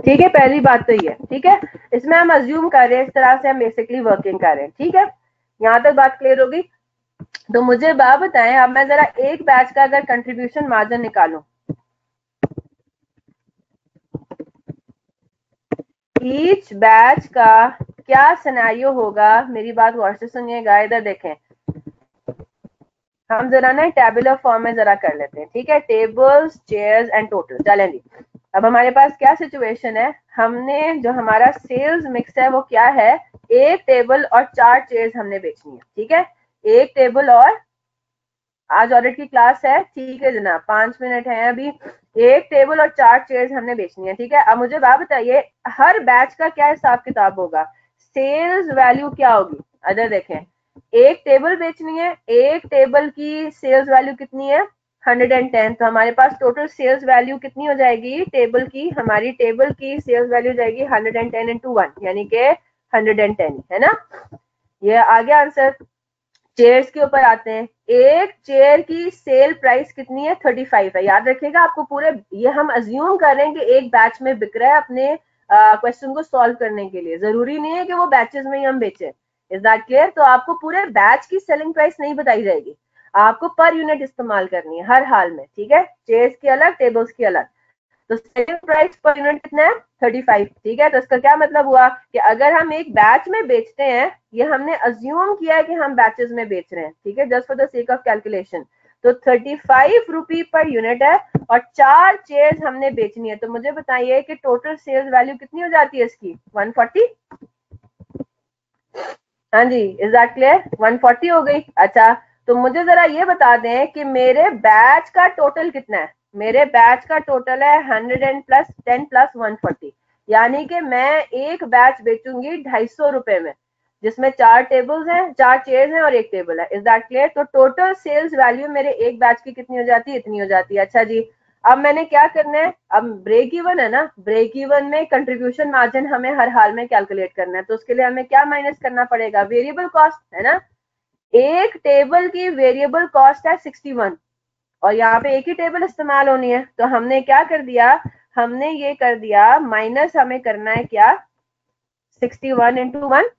B: ठीक है, पहली बात तो ये, ठीक है, इसमें हम अज्यूम कर रहे हैं, इस तरह से हम बेसिकली वर्किंग कर रहे हैं। ठीक है, यहां तक बात क्लियर होगी। तो मुझे बात बताएं, अब मैं जरा एक बैच का अगर कंट्रीब्यूशन मार्जिन निकालूं, ईच बैच का क्या सिनेरियो होगा, मेरी बात गौर से सुनिएगा, इधर देखें, हम जरा ना टेबुलर फॉर्म में जरा कर लेते हैं। ठीक है, टेबल्स, चेयर्स एंड टोटल, चलें जी। अब हमारे पास क्या सिचुएशन है, हमने जो हमारा सेल्स मिक्स है वो क्या है, एक टेबल और 4 चेयर्स हमने बेचनी है। ठीक है, एक टेबल और, आज ऑडिट की क्लास है, ठीक है जनाब, 5 मिनट है अभी, एक टेबल और 4 चेयर्स हमने बेचनी है। ठीक है, अब मुझे बात बताइए, हर बैच का क्या हिसाब किताब होगा, सेल्स वैल्यू क्या होगी। अगर देखें, एक टेबल बेचनी है, एक टेबल की सेल्स वैल्यू कितनी है, 110, तो हमारे पास टोटल सेल्स वैल्यू कितनी हो जाएगी टेबल की, हमारी टेबल की सेल्स वैल्यू जाएगी 110 इंटू 1, यानी कि 110, है ना। ये आ गया आंसर। चेयर्स के ऊपर आते हैं, एक चेयर की सेल प्राइस कितनी है, 35 है। याद रखिएगा, आपको पूरे, ये हम अज्यूम कर रहे हैं कि एक बैच में बिक रहा है, अपने क्वेश्चन को सॉल्व करने के लिए, जरूरी नहीं है कि वो बैचेस में ही हम बेचे। Is that clear. तो आपको पूरे बैच की सेलिंग प्राइस नहीं बताई जाएगी, आपको पर यूनिट इस्तेमाल करनी है हर हाल में। ठीक है, चेयर्स की अलग, टेबल्स की अलग। तो सेलिंग प्राइस पर यूनिट कितना है, 35। ठीक है, तो इसका क्या मतलब हुआ कि अगर हम एक बैच में बेचते हैं, ये हमने अज्यूम किया है कि हम बैचेस में बेच रहे हैं, ठीक है, just for the sake of calculation, तो 35 रुपी पर यूनिट है और 4 चेयर्स हमने बेचनी है। तो मुझे बताइए कि टोटल सेल्स वैल्यू कितनी हो जाती है इसकी, 140। हाँ जी, इज दैट क्लियर, 140 हो गई। अच्छा, तो मुझे जरा ये बता दें कि मेरे बैच का टोटल कितना है, मेरे बैच का टोटल है 100 प्लस 10 प्लस 140, यानी कि मैं एक बैच बेचूंगी 250 रुपए में, जिसमें 4 टेबल्स हैं, 4 चेयर्स हैं और एक टेबल है। Is that clear. तो टोटल सेल्स वैल्यू मेरे एक बैच की कितनी हो जाती है, इतनी हो जाती है। अच्छा जी, अब मैंने क्या करना है, अब ब्रेक इवन है ना, ब्रेक इवन में कंट्रीब्यूशन मार्जिन हमें हर हाल में कैलकुलेट करना है। तो उसके लिए हमें क्या माइनस करना पड़ेगा, वेरिएबल कॉस्ट, है ना। एक टेबल की वेरिएबल कॉस्ट है 61 और यहाँ पे एक ही टेबल इस्तेमाल होनी है, तो हमने क्या कर दिया, हमने ये कर दिया माइनस, हमें करना है क्या, 61 इंटू 1,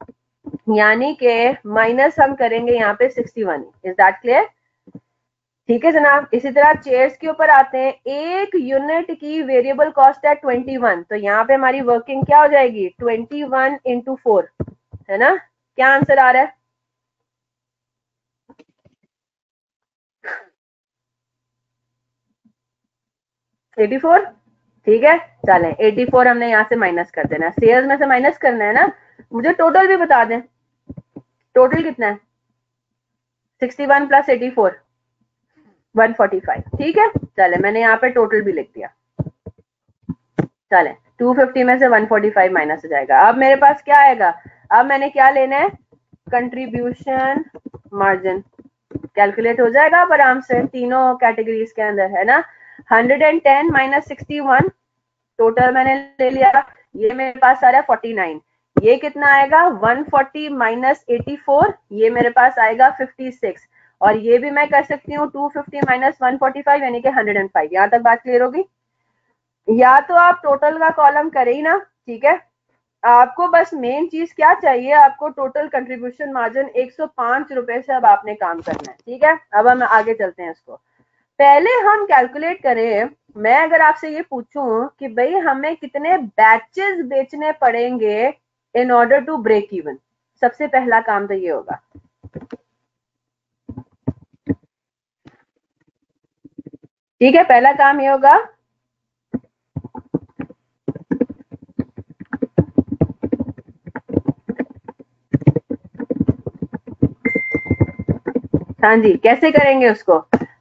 B: यानी कि माइनस हम करेंगे यहाँ पे 61। Is that clear. ठीक है जनाब। इसी तरह चेयर्स के ऊपर आते हैं, एक यूनिट की वेरिएबल कॉस्ट है 21, तो यहाँ पे हमारी वर्किंग क्या हो जाएगी, 21 इंटू 4, है ना। क्या आंसर आ रहा है, 84। ठीक है, चलें 84 हमने यहाँ से माइनस कर देना है, सेल्स में से माइनस करना है ना। मुझे टोटल भी बता दें, टोटल कितना है, 61 प्लस 84, 145। ठीक है, चले मैंने यहाँ पे टोटल भी लिख दिया। चले 250 में से 145 माइनस हो जाएगा। अब मेरे पास क्या आएगा, अब मैंने क्या लेना है, कंट्रीब्यूशन मार्जिन कैलकुलेट हो जाएगा अब आराम से तीनों कैटेगरीज के अंदर, है ना। 110 माइनस 61, टोटल मैंने ले लिया, ये मेरे पास आ रहा है 49। ये कितना आएगा, 140 माइनस 84, ये मेरे पास आएगा 56। और ये भी मैं कर सकती हूँ 250 माइनस 145, यानी कि 105। यहाँ तक बात क्लियर होगी। या तो आप टोटल का कॉलम करें ही ना, ठीक है, आपको बस मेन चीज क्या चाहिए, आपको टोटल कंट्रीब्यूशन मार्जिन 105 रुपए से अब आपने काम करना है। ठीक है, अब हम आगे चलते हैं इसको। पहले हम कैलकुलेट करें, मैं अगर आपसे ये पूछूं कि भाई हमें कितने बैचेस बेचने पड़ेंगे in order to break even, सबसे पहला काम तो ये होगा, ठीक है, पहला काम ये होगा हाँ जी, कैसे करेंगे उसको?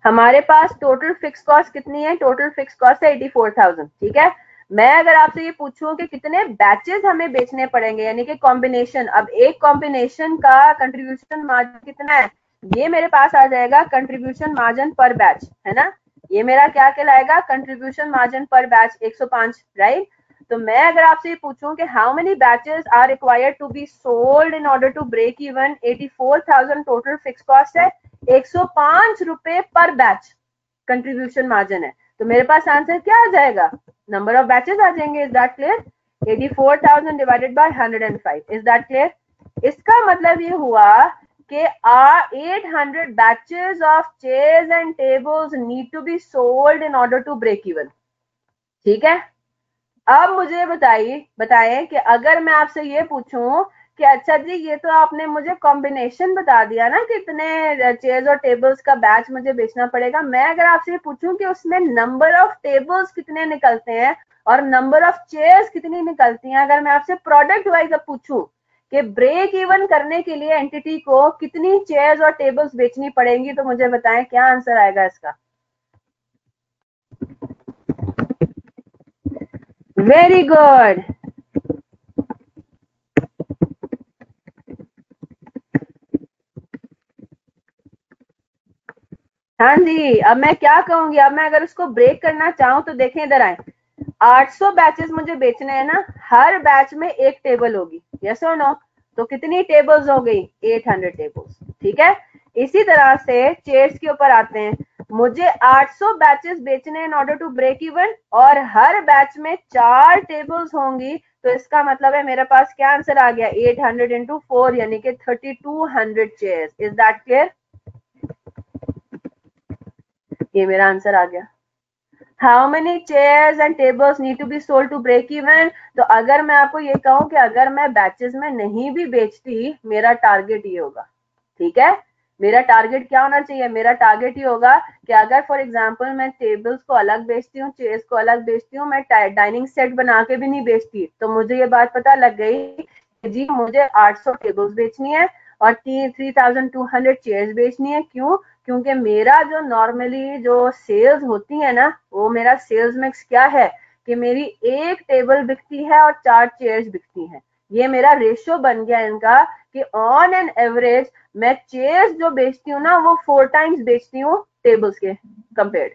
B: हमारे पास टोटल फिक्स कॉस्ट कितनी है? टोटल फिक्स कॉस्ट है 84,000। ठीक है, मैं अगर आपसे ये पूछूं कि कितने बैचेस हमें बेचने पड़ेंगे, यानी कि कॉम्बिनेशन, अब एक कॉम्बिनेशन का कंट्रीब्यूशन मार्जिन कितना है? ये मेरे पास आ जाएगा कंट्रीब्यूशन मार्जिन पर बैच, है ना? ये मेरा क्या कहलाएगा? Contribution margin per batch 105, right? तो मैं अगर आपसे ये पूछूं कि how many batches are required to be sold in order to break even, 84,000 total fix cost है, 105 रुपए पर बैच कंट्रीब्यूशन मार्जिन है। तो मेरे पास आंसर क्या आ जाएगा? नंबर ऑफ बैचेस आ जाएंगे। Is that clear? 84,000 divided by 105। Is that clear? इसका मतलब ये हुआ कि 800 batches of chairs and tables need to be sold in order to break even. ठीक है, अब मुझे बताइए कि अगर मैं आपसे ये पूछूं कि अच्छा जी, ये तो आपने मुझे कॉम्बिनेशन बता दिया ना, कितने चेयर्स और टेबल्स का बैच मुझे बेचना पड़ेगा। मैं अगर आपसे ये पूछूं कि उसमें नंबर ऑफ टेबल्स कितने निकलते हैं और नंबर ऑफ चेयर्स कितनी निकलती हैं, अगर मैं आपसे प्रोडक्ट वाइज अब पूछूं कि ब्रेक इवन करने के लिए एंटिटी को कितनी चेयर्स और टेबल्स बेचनी पड़ेंगी, तो मुझे बताएं क्या आंसर आएगा इसका? Very good. हाँ जी, अब मैं क्या कहूंगी, अब मैं अगर उसको ब्रेक करना चाहूं तो देखें, इधर आए, 800 बैचेस मुझे बेचने हैं ना, हर बैच में एक टेबल होगी, यस और नो? तो कितनी टेबल्स हो गई? 800 टेबल्स। ठीक है, इसी तरह से चेयर्स के ऊपर आते हैं, मुझे 800 बैचेस बेचने in order to break even, और हर बैच में 4 टेबल्स होंगी, तो इसका मतलब है मेरे पास क्या आंसर आ गया? 800 इंटू 4 यानी कि 3200 चेयर्स। Is that clear? ये मेरा आंसर आ गया। How many chairs and tables need to be sold to break even? तो अगर मैं आपको ये कहूं कि अगर मैं बैचेस में नहीं भी बेचती, मेरा टारगेट ये होगा। ठीक है, मेरा टारगेट क्या होना चाहिए? मेरा टारगेट ये होगा कि अगर फॉर एग्जांपल मैं टेबल्स को अलग बेचती हूँ, चेयर्स को अलग बेचती हूँ, मैं डाइनिंग सेट बना के भी नहीं बेचती, तो मुझे ये बात पता लग गई कि जी मुझे 800 टेबल्स बेचनी है और 3200 चेयर्स बेचनी है। क्यों? क्योंकि मेरा जो नॉर्मली जो सेल्स होती है ना, वो मेरा सेल्स मिक्स क्या है कि मेरी एक टेबल बिकती है और 4 चेयर्स बिकती हैं। ये मेरा रेशियो बन गया इनका कि ऑन एन एवरेज मैं चेयर्स जो बेचती हूँ ना, वो 4 टाइम्स बेचती हूँ टेबल्स के कंपेयर्ड।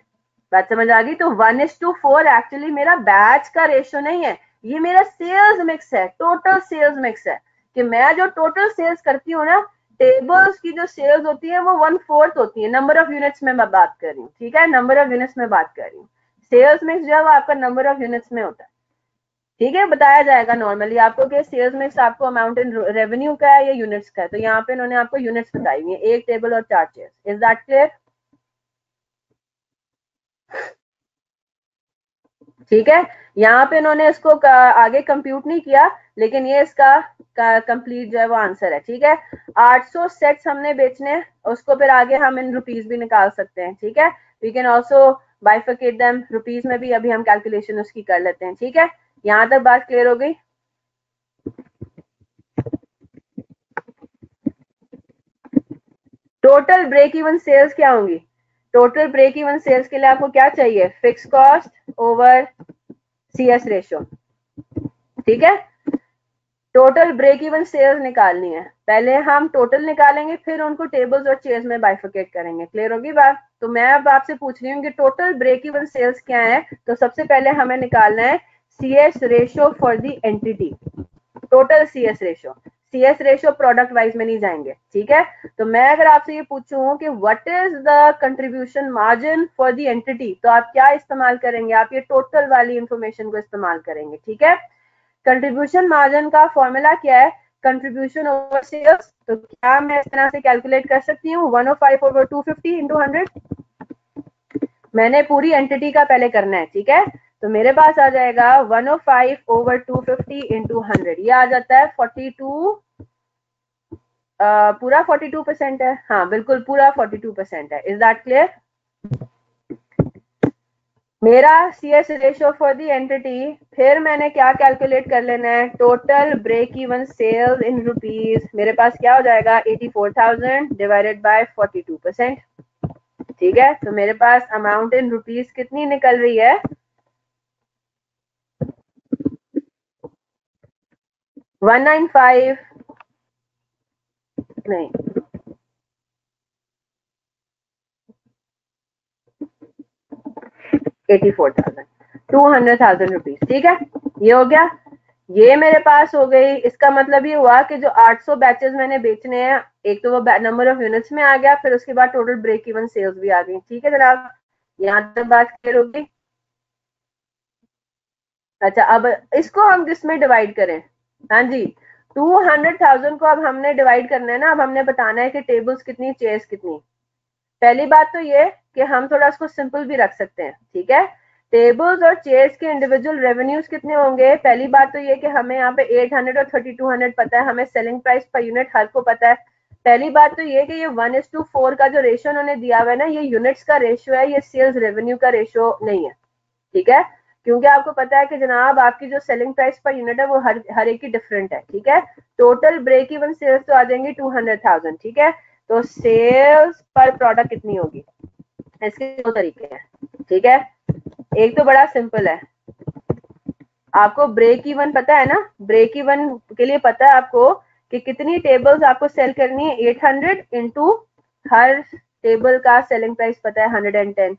B: बात समझ आ गई? तो 1:4 एक्चुअली मेरा बैच का रेशियो नहीं है, ये मेरा सेल्स मिक्स है, टोटल सेल्स मिक्स है, कि मैं जो टोटल सेल्स करती हूँ ना, टेबल्स की जो सेल्स होती है वो 1/4 होती है। नंबर ऑफ यूनिट्स में मैं बात कर रही हूँ। ठीक है, नंबर ऑफ यूनिट्स में बात कर रही हूँ। सेल्स मिक्स जो है वो आपका नंबर ऑफ यूनिट्स में होता है। ठीक है, बताया जाएगा नॉर्मली आपको कि सेल्स मिक्स आपको अमाउंट इन रेवेन्यू का है या यूनिट्स का है, तो यहाँ पे इन्होंने आपको यूनिट्स बताई हुई है, एक टेबल और 4 चेयर्स। Is that clear? ठीक है, यहाँ पे इन्होंने इसको आगे कंप्यूट नहीं किया, लेकिन ये इसका कंप्लीट जो है वो आंसर है। ठीक है, 800 सेट्स हमने बेचने हैं, उसको फिर आगे हम इन रुपीज भी निकाल सकते हैं। ठीक है, we can also bifurcate them rupees में भी, अभी हम कैलकुलेशन उसकी कर लेते हैं। ठीक है, यहाँ तक बात क्लियर हो गई? टोटल ब्रेक इवन सेल्स क्या होंगी? टोटल ब्रेक इवन सेल्स के लिए आपको क्या चाहिए? Fix cost over CS ratio. ठीक है, टोटल ब्रेक इवन सेल्स निकालनी है, पहले हम टोटल निकालेंगे, फिर उनको टेबल्स और चेयर्स में बाइफिकेट करेंगे। क्लियर होगी बात? तो मैं अब आपसे पूछ रही हूँ कि टोटल ब्रेक इवन सेल्स क्या है, तो सबसे पहले हमें निकालना है CS ratio for the entity. Total CS ratio, CS ratio product wise में नहीं जाएंगे। ठीक है, तो मैं अगर आपसे ये पूछूं कि what is the contribution margin for the entity, तो आप क्या इस्तेमाल करेंगे? आप ये टोटल वाली इंफॉर्मेशन को इस्तेमाल करेंगे। ठीक है, कंट्रीब्यूशन मार्जिन का फॉर्मूला क्या है? Contribution over sales. तो क्या मैं इस तरह से कैलकुलेट कर सकती हूँ? 105 ओवर 250 इंटू 100। मैंने पूरी एंटिटी का पहले करना है। ठीक है, तो मेरे पास आ जाएगा 105 ओवर 250 इंटू 100, ये आ जाता है 42, पूरा 42% है। हाँ बिल्कुल, पूरा 42% है। Is that clear? मेरा CS ratio for the entity, फिर मैंने क्या कैलकुलेट कर लेना है, total break even sales in rupees. मेरे पास क्या हो जाएगा, 84,000 डिवाइडेड बाय 42%। ठीक है, तो मेरे पास अमाउंट इन रुपीज कितनी निकल रही है, 195 नहीं 84,000, 200,000 रुपीज। ठीक है, ये हो गया, ये मेरे पास हो गई। इसका मतलब ये हुआ कि जो 800 बैचेस मैंने बेचने हैं, एक तो वो नंबर ऑफ यूनिट्स में आ गया, फिर उसके बाद टोटल ब्रेक इवन सेल्स भी आ गई। ठीक है जनाब, यहाँ तक बात क्लियर होगी। अच्छा, अब इसको हम किसमें डिवाइड करें, हाँ जी, 200,000 को अब हमने डिवाइड करना है ना। अब हमने बताना है कि टेबल्स कितनी, चेयर्स कितनी। पहली बात तो ये कि हम थोड़ा इसको सिंपल भी रख सकते हैं। ठीक है, टेबल्स और चेयर्स के इंडिविजुअल रेवेन्यूज कितने होंगे। पहली बात तो ये कि हमें यहाँ पे 800 और 3200 पता है, हमें सेलिंग प्राइस पर यूनिट हर को पता है। पहली बात तो ये कि ये 1:4 का जो रेशियो उन्होंने दिया हुआ है ना, ये यूनिट्स का रेशियो है, ये सेल्स रेवेन्यू का रेशियो नहीं है। ठीक है, क्योंकि आपको पता है कि जनाब आपकी जो सेलिंग प्राइस पर यूनिट है वो हर एक की डिफरेंट है। ठीक है, टोटल ब्रेक इवन सेल्स तो आ जाएंगी 200,000। ठीक है, तो सेल्स पर प्रोडक्ट कितनी होगी, इसके दो तरीके हैं। ठीक है, एक तो बड़ा सिंपल है, आपको ब्रेक इवन पता है ना, ब्रेक इवन के लिए पता है आपको कि कितनी टेबल्स आपको सेल करनी है, 800 इंटू हर टेबल का सेलिंग प्राइस पता है 110।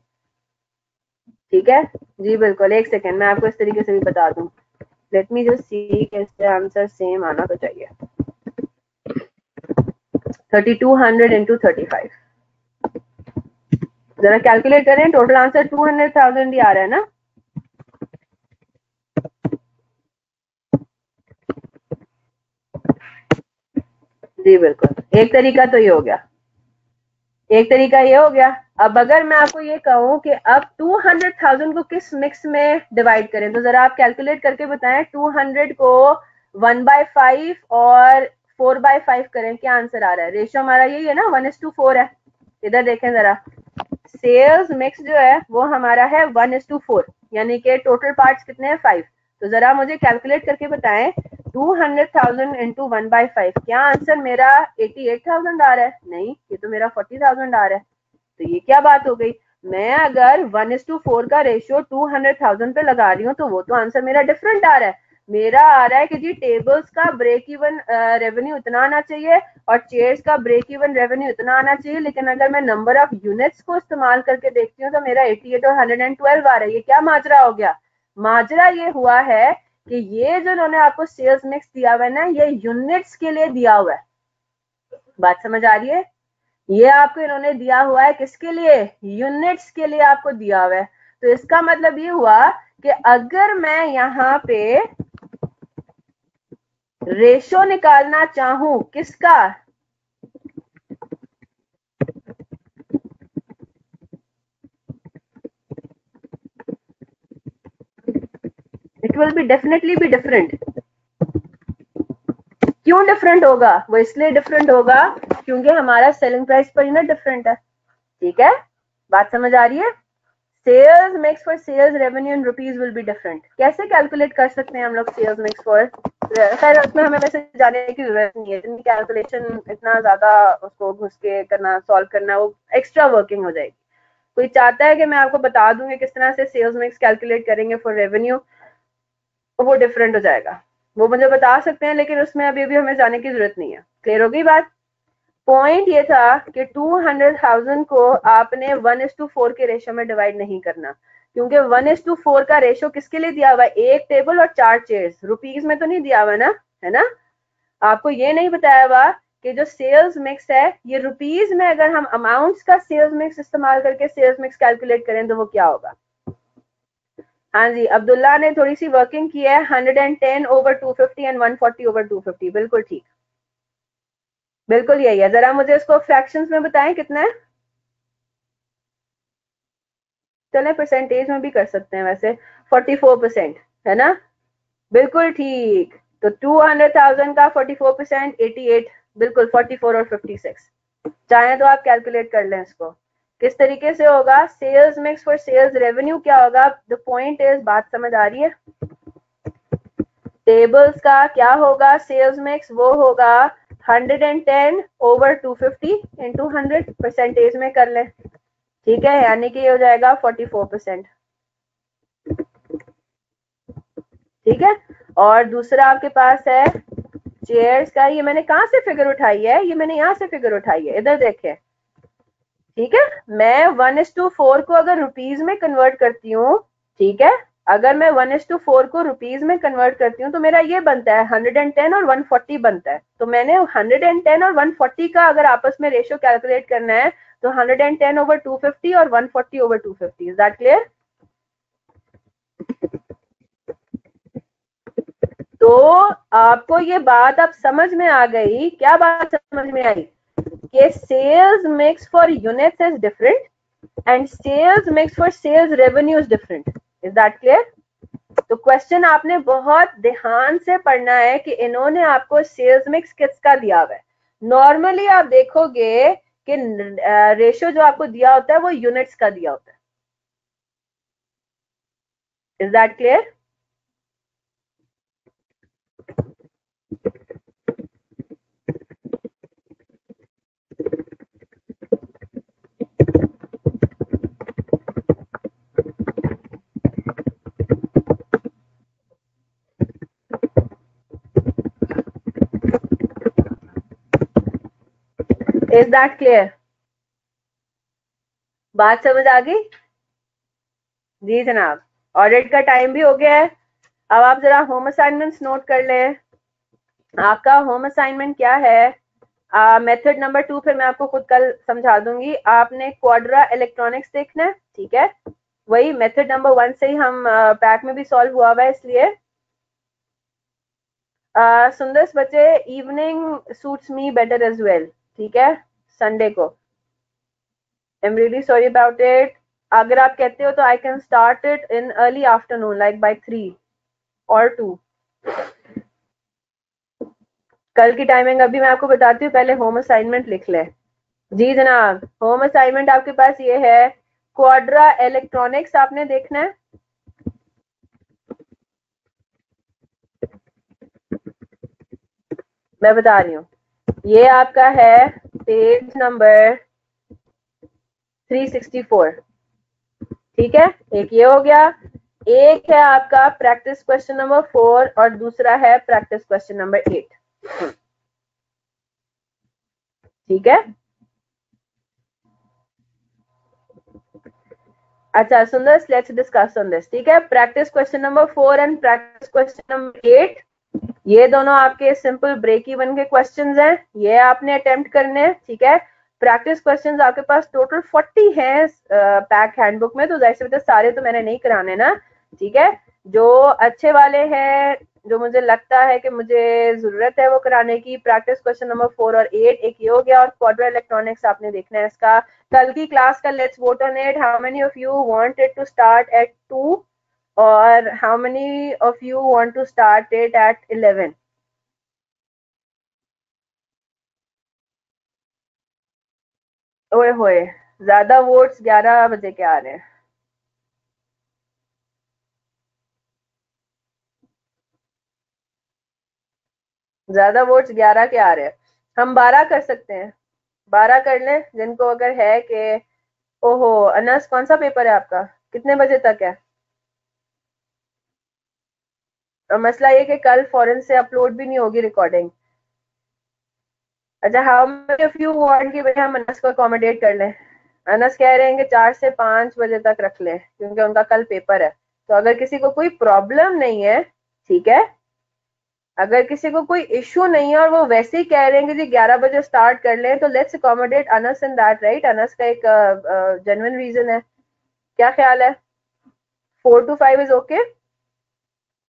B: ठीक है जी, बिल्कुल। एक सेकेंड, मैं आपको इस तरीके से भी बता दूं। लेट मी जस्ट सी कैसे आंसर सेम आना तो चाहिए। 3200 इंटू 35, जरा कैलकुलेट करें, टोटल आंसर 200,000 ही आ रहा है ना। जी बिल्कुल, एक तरीका तो ये हो गया, एक तरीका ये हो गया। अब अगर मैं आपको ये कहूं कि अब 200,000 को किस मिक्स में डिवाइड करें, तो जरा आप कैलकुलेट करके बताएं। 200 को 1/5 और 4/5 करें, क्या आंसर आ रहा है। रेशियो हमारा यही है ना, 1:4 है। इधर देखें जरा, सेल्स मिक्स जो है वो हमारा है 1:4, यानी कि टोटल पार्ट्स कितने हैं, 5। तो जरा मुझे कैलकुलेट करके बताएं, 200,000 इंटू 1/5, क्या आंसर मेरा 88,000 आ रहा है। नहीं, ये तो मेरा 40,000 आ रहा है। तो ये क्या बात हो गई, मैं अगर 1:4 का रेशियो 200,000 पे लगा रही हूँ तो वो तो आंसर मेरा डिफरेंट आ रहा है। मेरा आ रहा है कि जी टेबल्स का ब्रेक इवन रेवेन्यू इतना आना चाहिए और चेयर्स का ब्रेक इवन रेवेन्यू इतना आना चाहिए, लेकिन अगर मैं नंबर ऑफ यूनिट्स को इस्तेमाल करके देखती हूँ तो मेरा 88 और 112 आ रहा है। ये क्या माजरा हो गया, माजरा ये हुआ है कि ये जो उन्होंने आपको सेल्स मिक्स दिया हुआ है ना, ये यूनिट्स के लिए दिया हुआ है। बात समझ आ रही है, ये आपको इन्होंने दिया हुआ है किसके लिए, यूनिट्स के लिए आपको दिया हुआ है। तो इसका मतलब ये हुआ कि अगर मैं यहाँ पे रेशो निकालना चाहूं किसका, it will be definitely be different. क्यों डिफरेंट होगा, वो इसलिए डिफरेंट होगा क्योंकि हमारा selling price per unit different है। ठीक है, बात समझ आ रही है। Sales mix for sales revenue in rupees will be different. कैसे कैलकुलेट कर सकते हैं हम लोग सेल्स मिक्स फॉर, खैर उसमें हमें वैसे जाने की जरूरत नहीं है, इतनी कैलकुलेशन इतना ज्यादा उसको घुस के करना, सॉल्व करना, वो एक्स्ट्रा वर्किंग हो जाएगी। कोई चाहता है कि मैं आपको बता दूं कि किस तरह से सेल्स मिक्स कैलकुलेट करेंगे फॉर रेवेन्यू, तो वो डिफरेंट हो जाएगा, वो मुझे बता सकते हैं, लेकिन उसमें अभी भी हमें जाने की जरूरत नहीं है। क्लियर हो गई बात। पॉइंट ये था कि 200,000 को आपने 1:4 के रेशो में डिवाइड नहीं करना, क्योंकि 1:4 का रेशो किसके लिए दिया हुआ है, एक टेबल और 4 चेयर्स, रुपीज में तो नहीं दिया हुआ ना, है ना। आपको ये नहीं बताया हुआ कि जो सेल्स मिक्स है ये रुपीज में, अगर हम अमाउंट्स का सेल्स मिक्स इस्तेमाल करके सेल्स मिक्स कैलकुलेट करें तो वो क्या होगा। हाँ जी, अब्दुल्ला ने थोड़ी सी वर्किंग की है, 110/250 एंड 140/250, बिल्कुल ठीक, बिल्कुल यही है। जरा मुझे इसको फ्रैक्शंस में बताएं कितना है, चले परसेंटेज में भी कर सकते हैं वैसे, 44% है ना, बिल्कुल ठीक। तो 200,000 का 44%, 88, बिल्कुल 44 और 56। चाहे तो आप कैलकुलेट कर लें इसको। किस तरीके से होगा? Sales mix for sales revenue क्या होगा? द पॉइंट इज, बात समझ आ रही है? टेबल्स का क्या होगा? सेल्स मिक्स वो होगा 110 ओवर 250 इंटू 100, परसेंटेज में कर लें, ठीक है, यानी कि ये हो जाएगा 44%, ठीक है। और दूसरा आपके पास है चेयर्स का, ये मैंने कहां से फिगर उठाई है? ये मैंने यहां से फिगर उठाई है, इधर देखें, ठीक है। मैं 1:4 को अगर रुपीज में कन्वर्ट करती हूँ, ठीक है, अगर मैं 1:4 को रुपीज में कन्वर्ट करती हूँ तो मेरा ये बनता है 110 और 140 बनता है। तो मैंने 110 और 140 का अगर आपस में रेशियो कैलकुलेट करना है तो 110 ओवर 250 और 140 ओवर 250। Is that clear? तो आपको ये बात अब समझ में आ गई, क्या बात समझ में आई? कि sales mix for units is different and sales mix for sales revenue is different. Is that clear? तो क्वेश्चन आपने बहुत ध्यान से पढ़ना है कि इन्होंने आपको सेल्स मिक्स किसका दिया हुआ है। नॉर्मली आप देखोगे कि रेशियो जो आपको दिया होता है वो यूनिट्स का दिया होता है। Is that clear? Is that clear? बात समझ आ गई? जी जनाब, ऑडिट का टाइम भी हो गया है। अब आप जरा होम असाइनमेंट्स नोट कर लें। आपका होम असाइनमेंट क्या है? मेथड नंबर 2 फिर मैं आपको खुद कल समझा दूंगी। आपने क्वाड्रा इलेक्ट्रॉनिक्स देखना है, ठीक है, वही मेथड नंबर 1 से ही हम पैक में भी सॉल्व हुआ हुआ है, इसलिए सुंदर बच्चे, evening suits me better as well, ठीक है, संडे को। I am really sorry about it. अगर आप कहते हो तो I can start it in early afternoon like by 3 और 2। कल की टाइमिंग अभी मैं आपको बताती हूँ, पहले होम असाइनमेंट लिख लें। जी जनाब, होम असाइनमेंट आपके पास ये है, क्वाड्रा इलेक्ट्रॉनिक्स आपने देखना है। मैं बता रही हूँ, ये आपका है पेज नंबर 364, ठीक है, एक ये हो गया। एक है आपका प्रैक्टिस क्वेश्चन नंबर 4 और दूसरा है प्रैक्टिस क्वेश्चन नंबर 8, ठीक है। अच्छा सुंदर, लेट्स डिस्कस ऑन दिस, ठीक है। Practice question number 4 and practice question number 8, ये दोनों आपके सिंपल ब्रेक इवन के क्वेश्चंस हैं, ये आपने अटेम्प्ट करने हैं, ठीक है। प्रैक्टिस क्वेश्चंस आपके पास टोटल 40 हैं पैक हैंडबुक में, तो जैसे तो सारे तो मैंने नहीं कराने ना, ठीक है। जो अच्छे वाले हैं, जो मुझे लगता है कि मुझे जरूरत है वो कराने की, प्रैक्टिस क्वेश्चन नंबर 4 और 8, एक ये हो गया, और क्वाड्रा इलेक्ट्रॉनिक्स आपने देखना है इसका। कल की क्लास का let's vote on it, how many of you want it to start at 2 और how many of you want to start it at 11? ओए होए, ज्यादा वोट्स 11 बजे के आ रहे हैं। ज्यादा वोट्स 11 के आ रहे हैं। हम 12 कर सकते हैं, 12 कर लें जिनको अगर है कि, ओहो अनस कौन सा पेपर है आपका, कितने बजे तक है? और मसला ये कि कल फौरन से अपलोड भी नहीं होगी रिकॉर्डिंग। अच्छा, how many of you want कि भाई हम अनस को अकोमोडेट कर लें? अनस कह रहे हैं कि 4 से 5 बजे तक रख लें क्योंकि उनका कल पेपर है। तो अगर किसी को कोई प्रॉब्लम नहीं है, ठीक है, अगर किसी को कोई इश्यू नहीं है और वो वैसे ही कह रहे हैं कि जी 11 बजे स्टार्ट कर लें, तो let's accommodate Anas in that, right? Anas का एक जेन्युइन रीजन है, क्या ख्याल है? 4 to 5 इज ओके,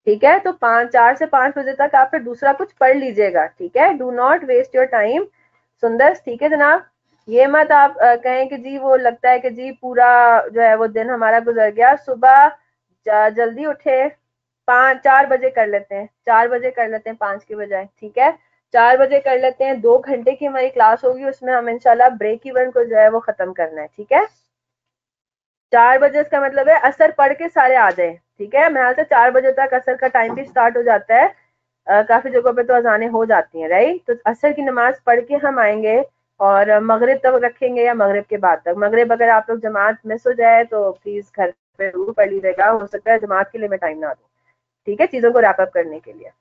B: ठीक है। तो 4 से 5 बजे तक आप फिर दूसरा कुछ पढ़ लीजिएगा, ठीक है। Do not waste your time सुंदर, ठीक है जनाब। ये मत आप कहें कि जी वो लगता है कि जी पूरा जो है वो दिन हमारा गुजर गया। सुबह जल्दी उठे, 4 बजे कर लेते हैं, 4 बजे कर लेते हैं 5 के बजाय, ठीक है। 4 बजे कर लेते हैं, 2 घंटे की हमारी क्लास होगी, उसमें हम इंशाल्लाह ब्रेक इवन को जो है वो खत्म करना है, ठीक है। 4 बजे इसका मतलब है असर पढ़ के सारे आ जाए, ठीक है। मेरे ख्याल से 4 बजे तक असर का टाइम भी स्टार्ट हो जाता है, काफी जगहों पे तो अजानें हो जाती हैं, राइट। तो असर की नमाज पढ़ के हम आएंगे और मगरिब तक रखेंगे या मगरिब के बाद तक। मगरिब अगर आप लोग जमात मिस हो जाए तो प्लीज घर पे जरूर पढ़ लीजिएगा, हो सकता है जमात के लिए मैं टाइम ना दूं, ठीक है, चीजों को रैप अप करने के लिए।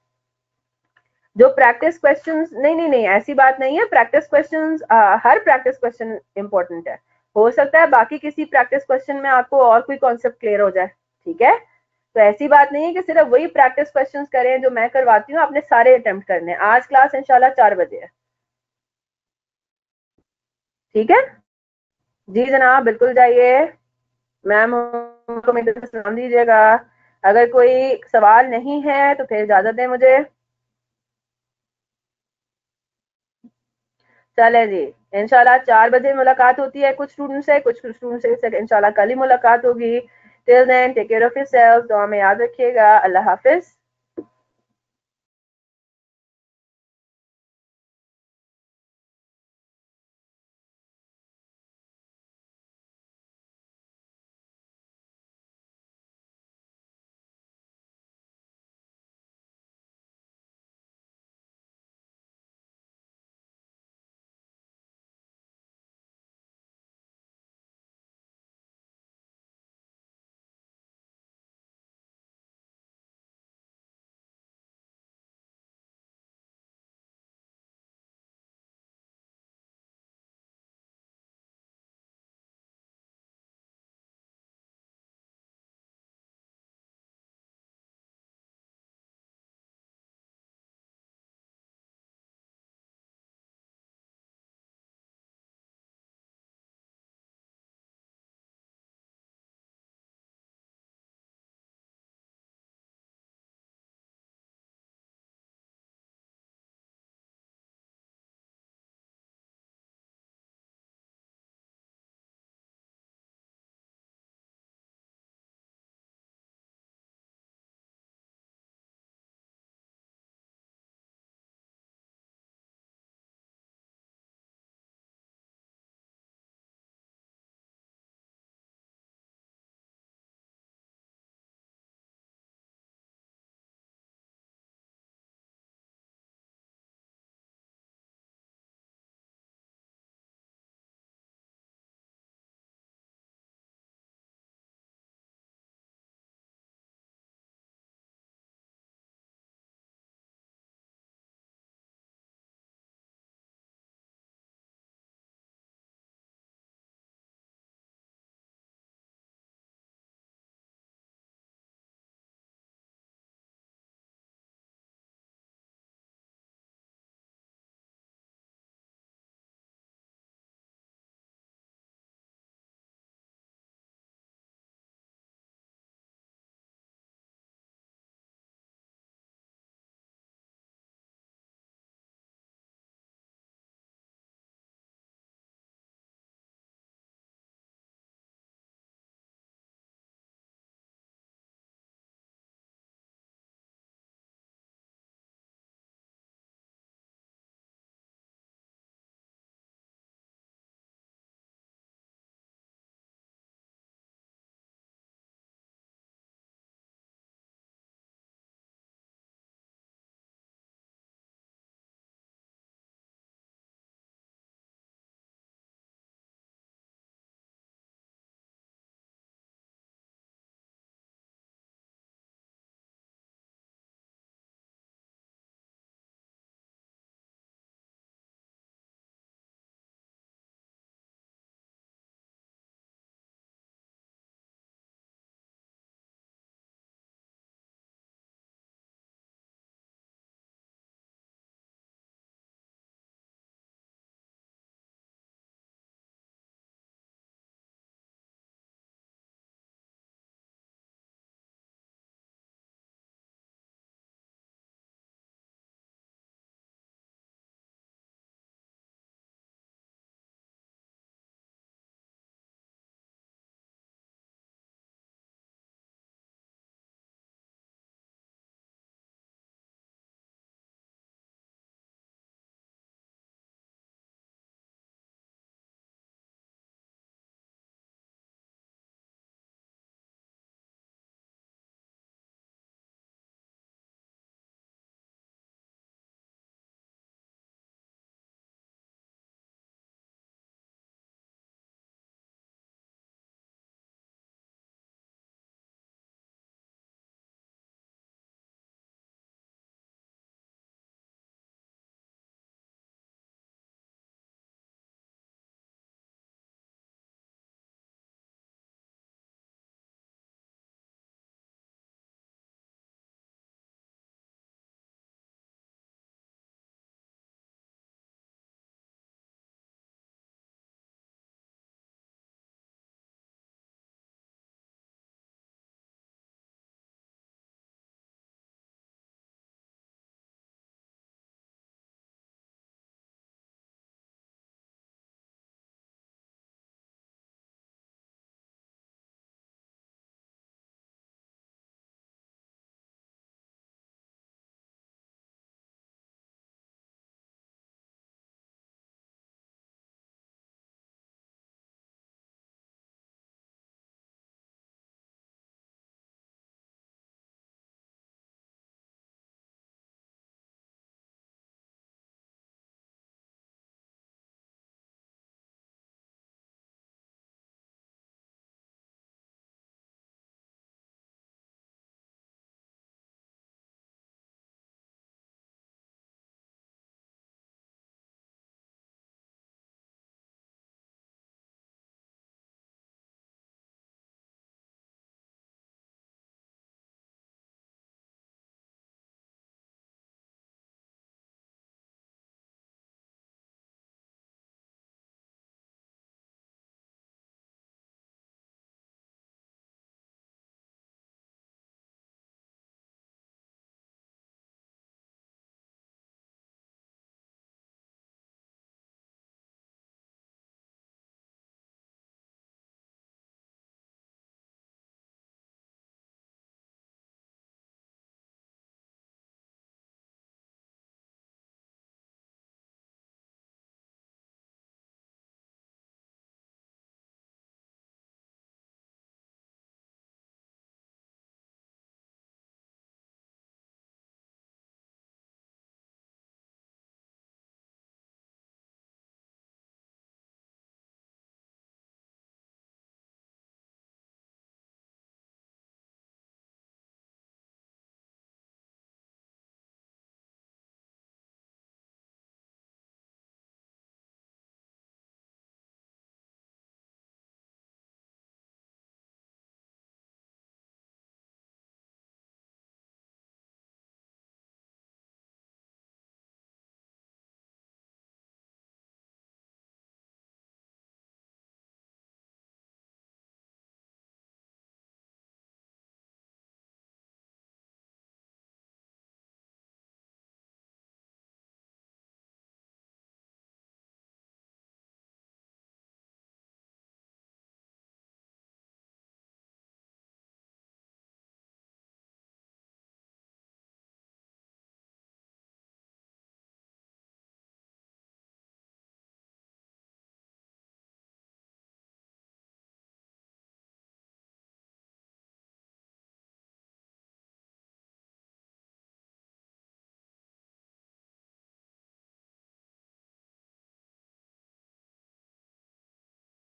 B: जो प्रैक्टिस क्वेश्चंस, नहीं नहीं नहीं ऐसी बात नहीं है, प्रैक्टिस क्वेश्चंस हर प्रैक्टिस क्वेश्चन इंपॉर्टेंट है। हो सकता है बाकी किसी प्रैक्टिस क्वेश्चन में आपको और कोई कॉन्सेप्ट क्लियर हो जाए, ठीक है। तो ऐसी बात नहीं है कि सिर्फ वही प्रैक्टिस क्वेश्चंस करें जो मैं करवाती हूँ, आपने सारे अटेम्प्ट करने हैं। आज क्लास इंशाल्लाह 4 बजे है, ठीक है। जी जनाब, बिल्कुल जाइए। मैम को मेरे से सलाम दीजिएगा। अगर कोई सवाल नहीं है तो फिर इजाजत दें मुझे। चले जी, इंशाल्लाह 4 बजे मुलाकात होती है कुछ स्टूडेंट से, कुछ स्टूडेंट से इंशाल्लाह कल ही मुलाकात होगी। Till then take care of yourself, दुआ में याद रखिएगा। अल्लाह हाफिज।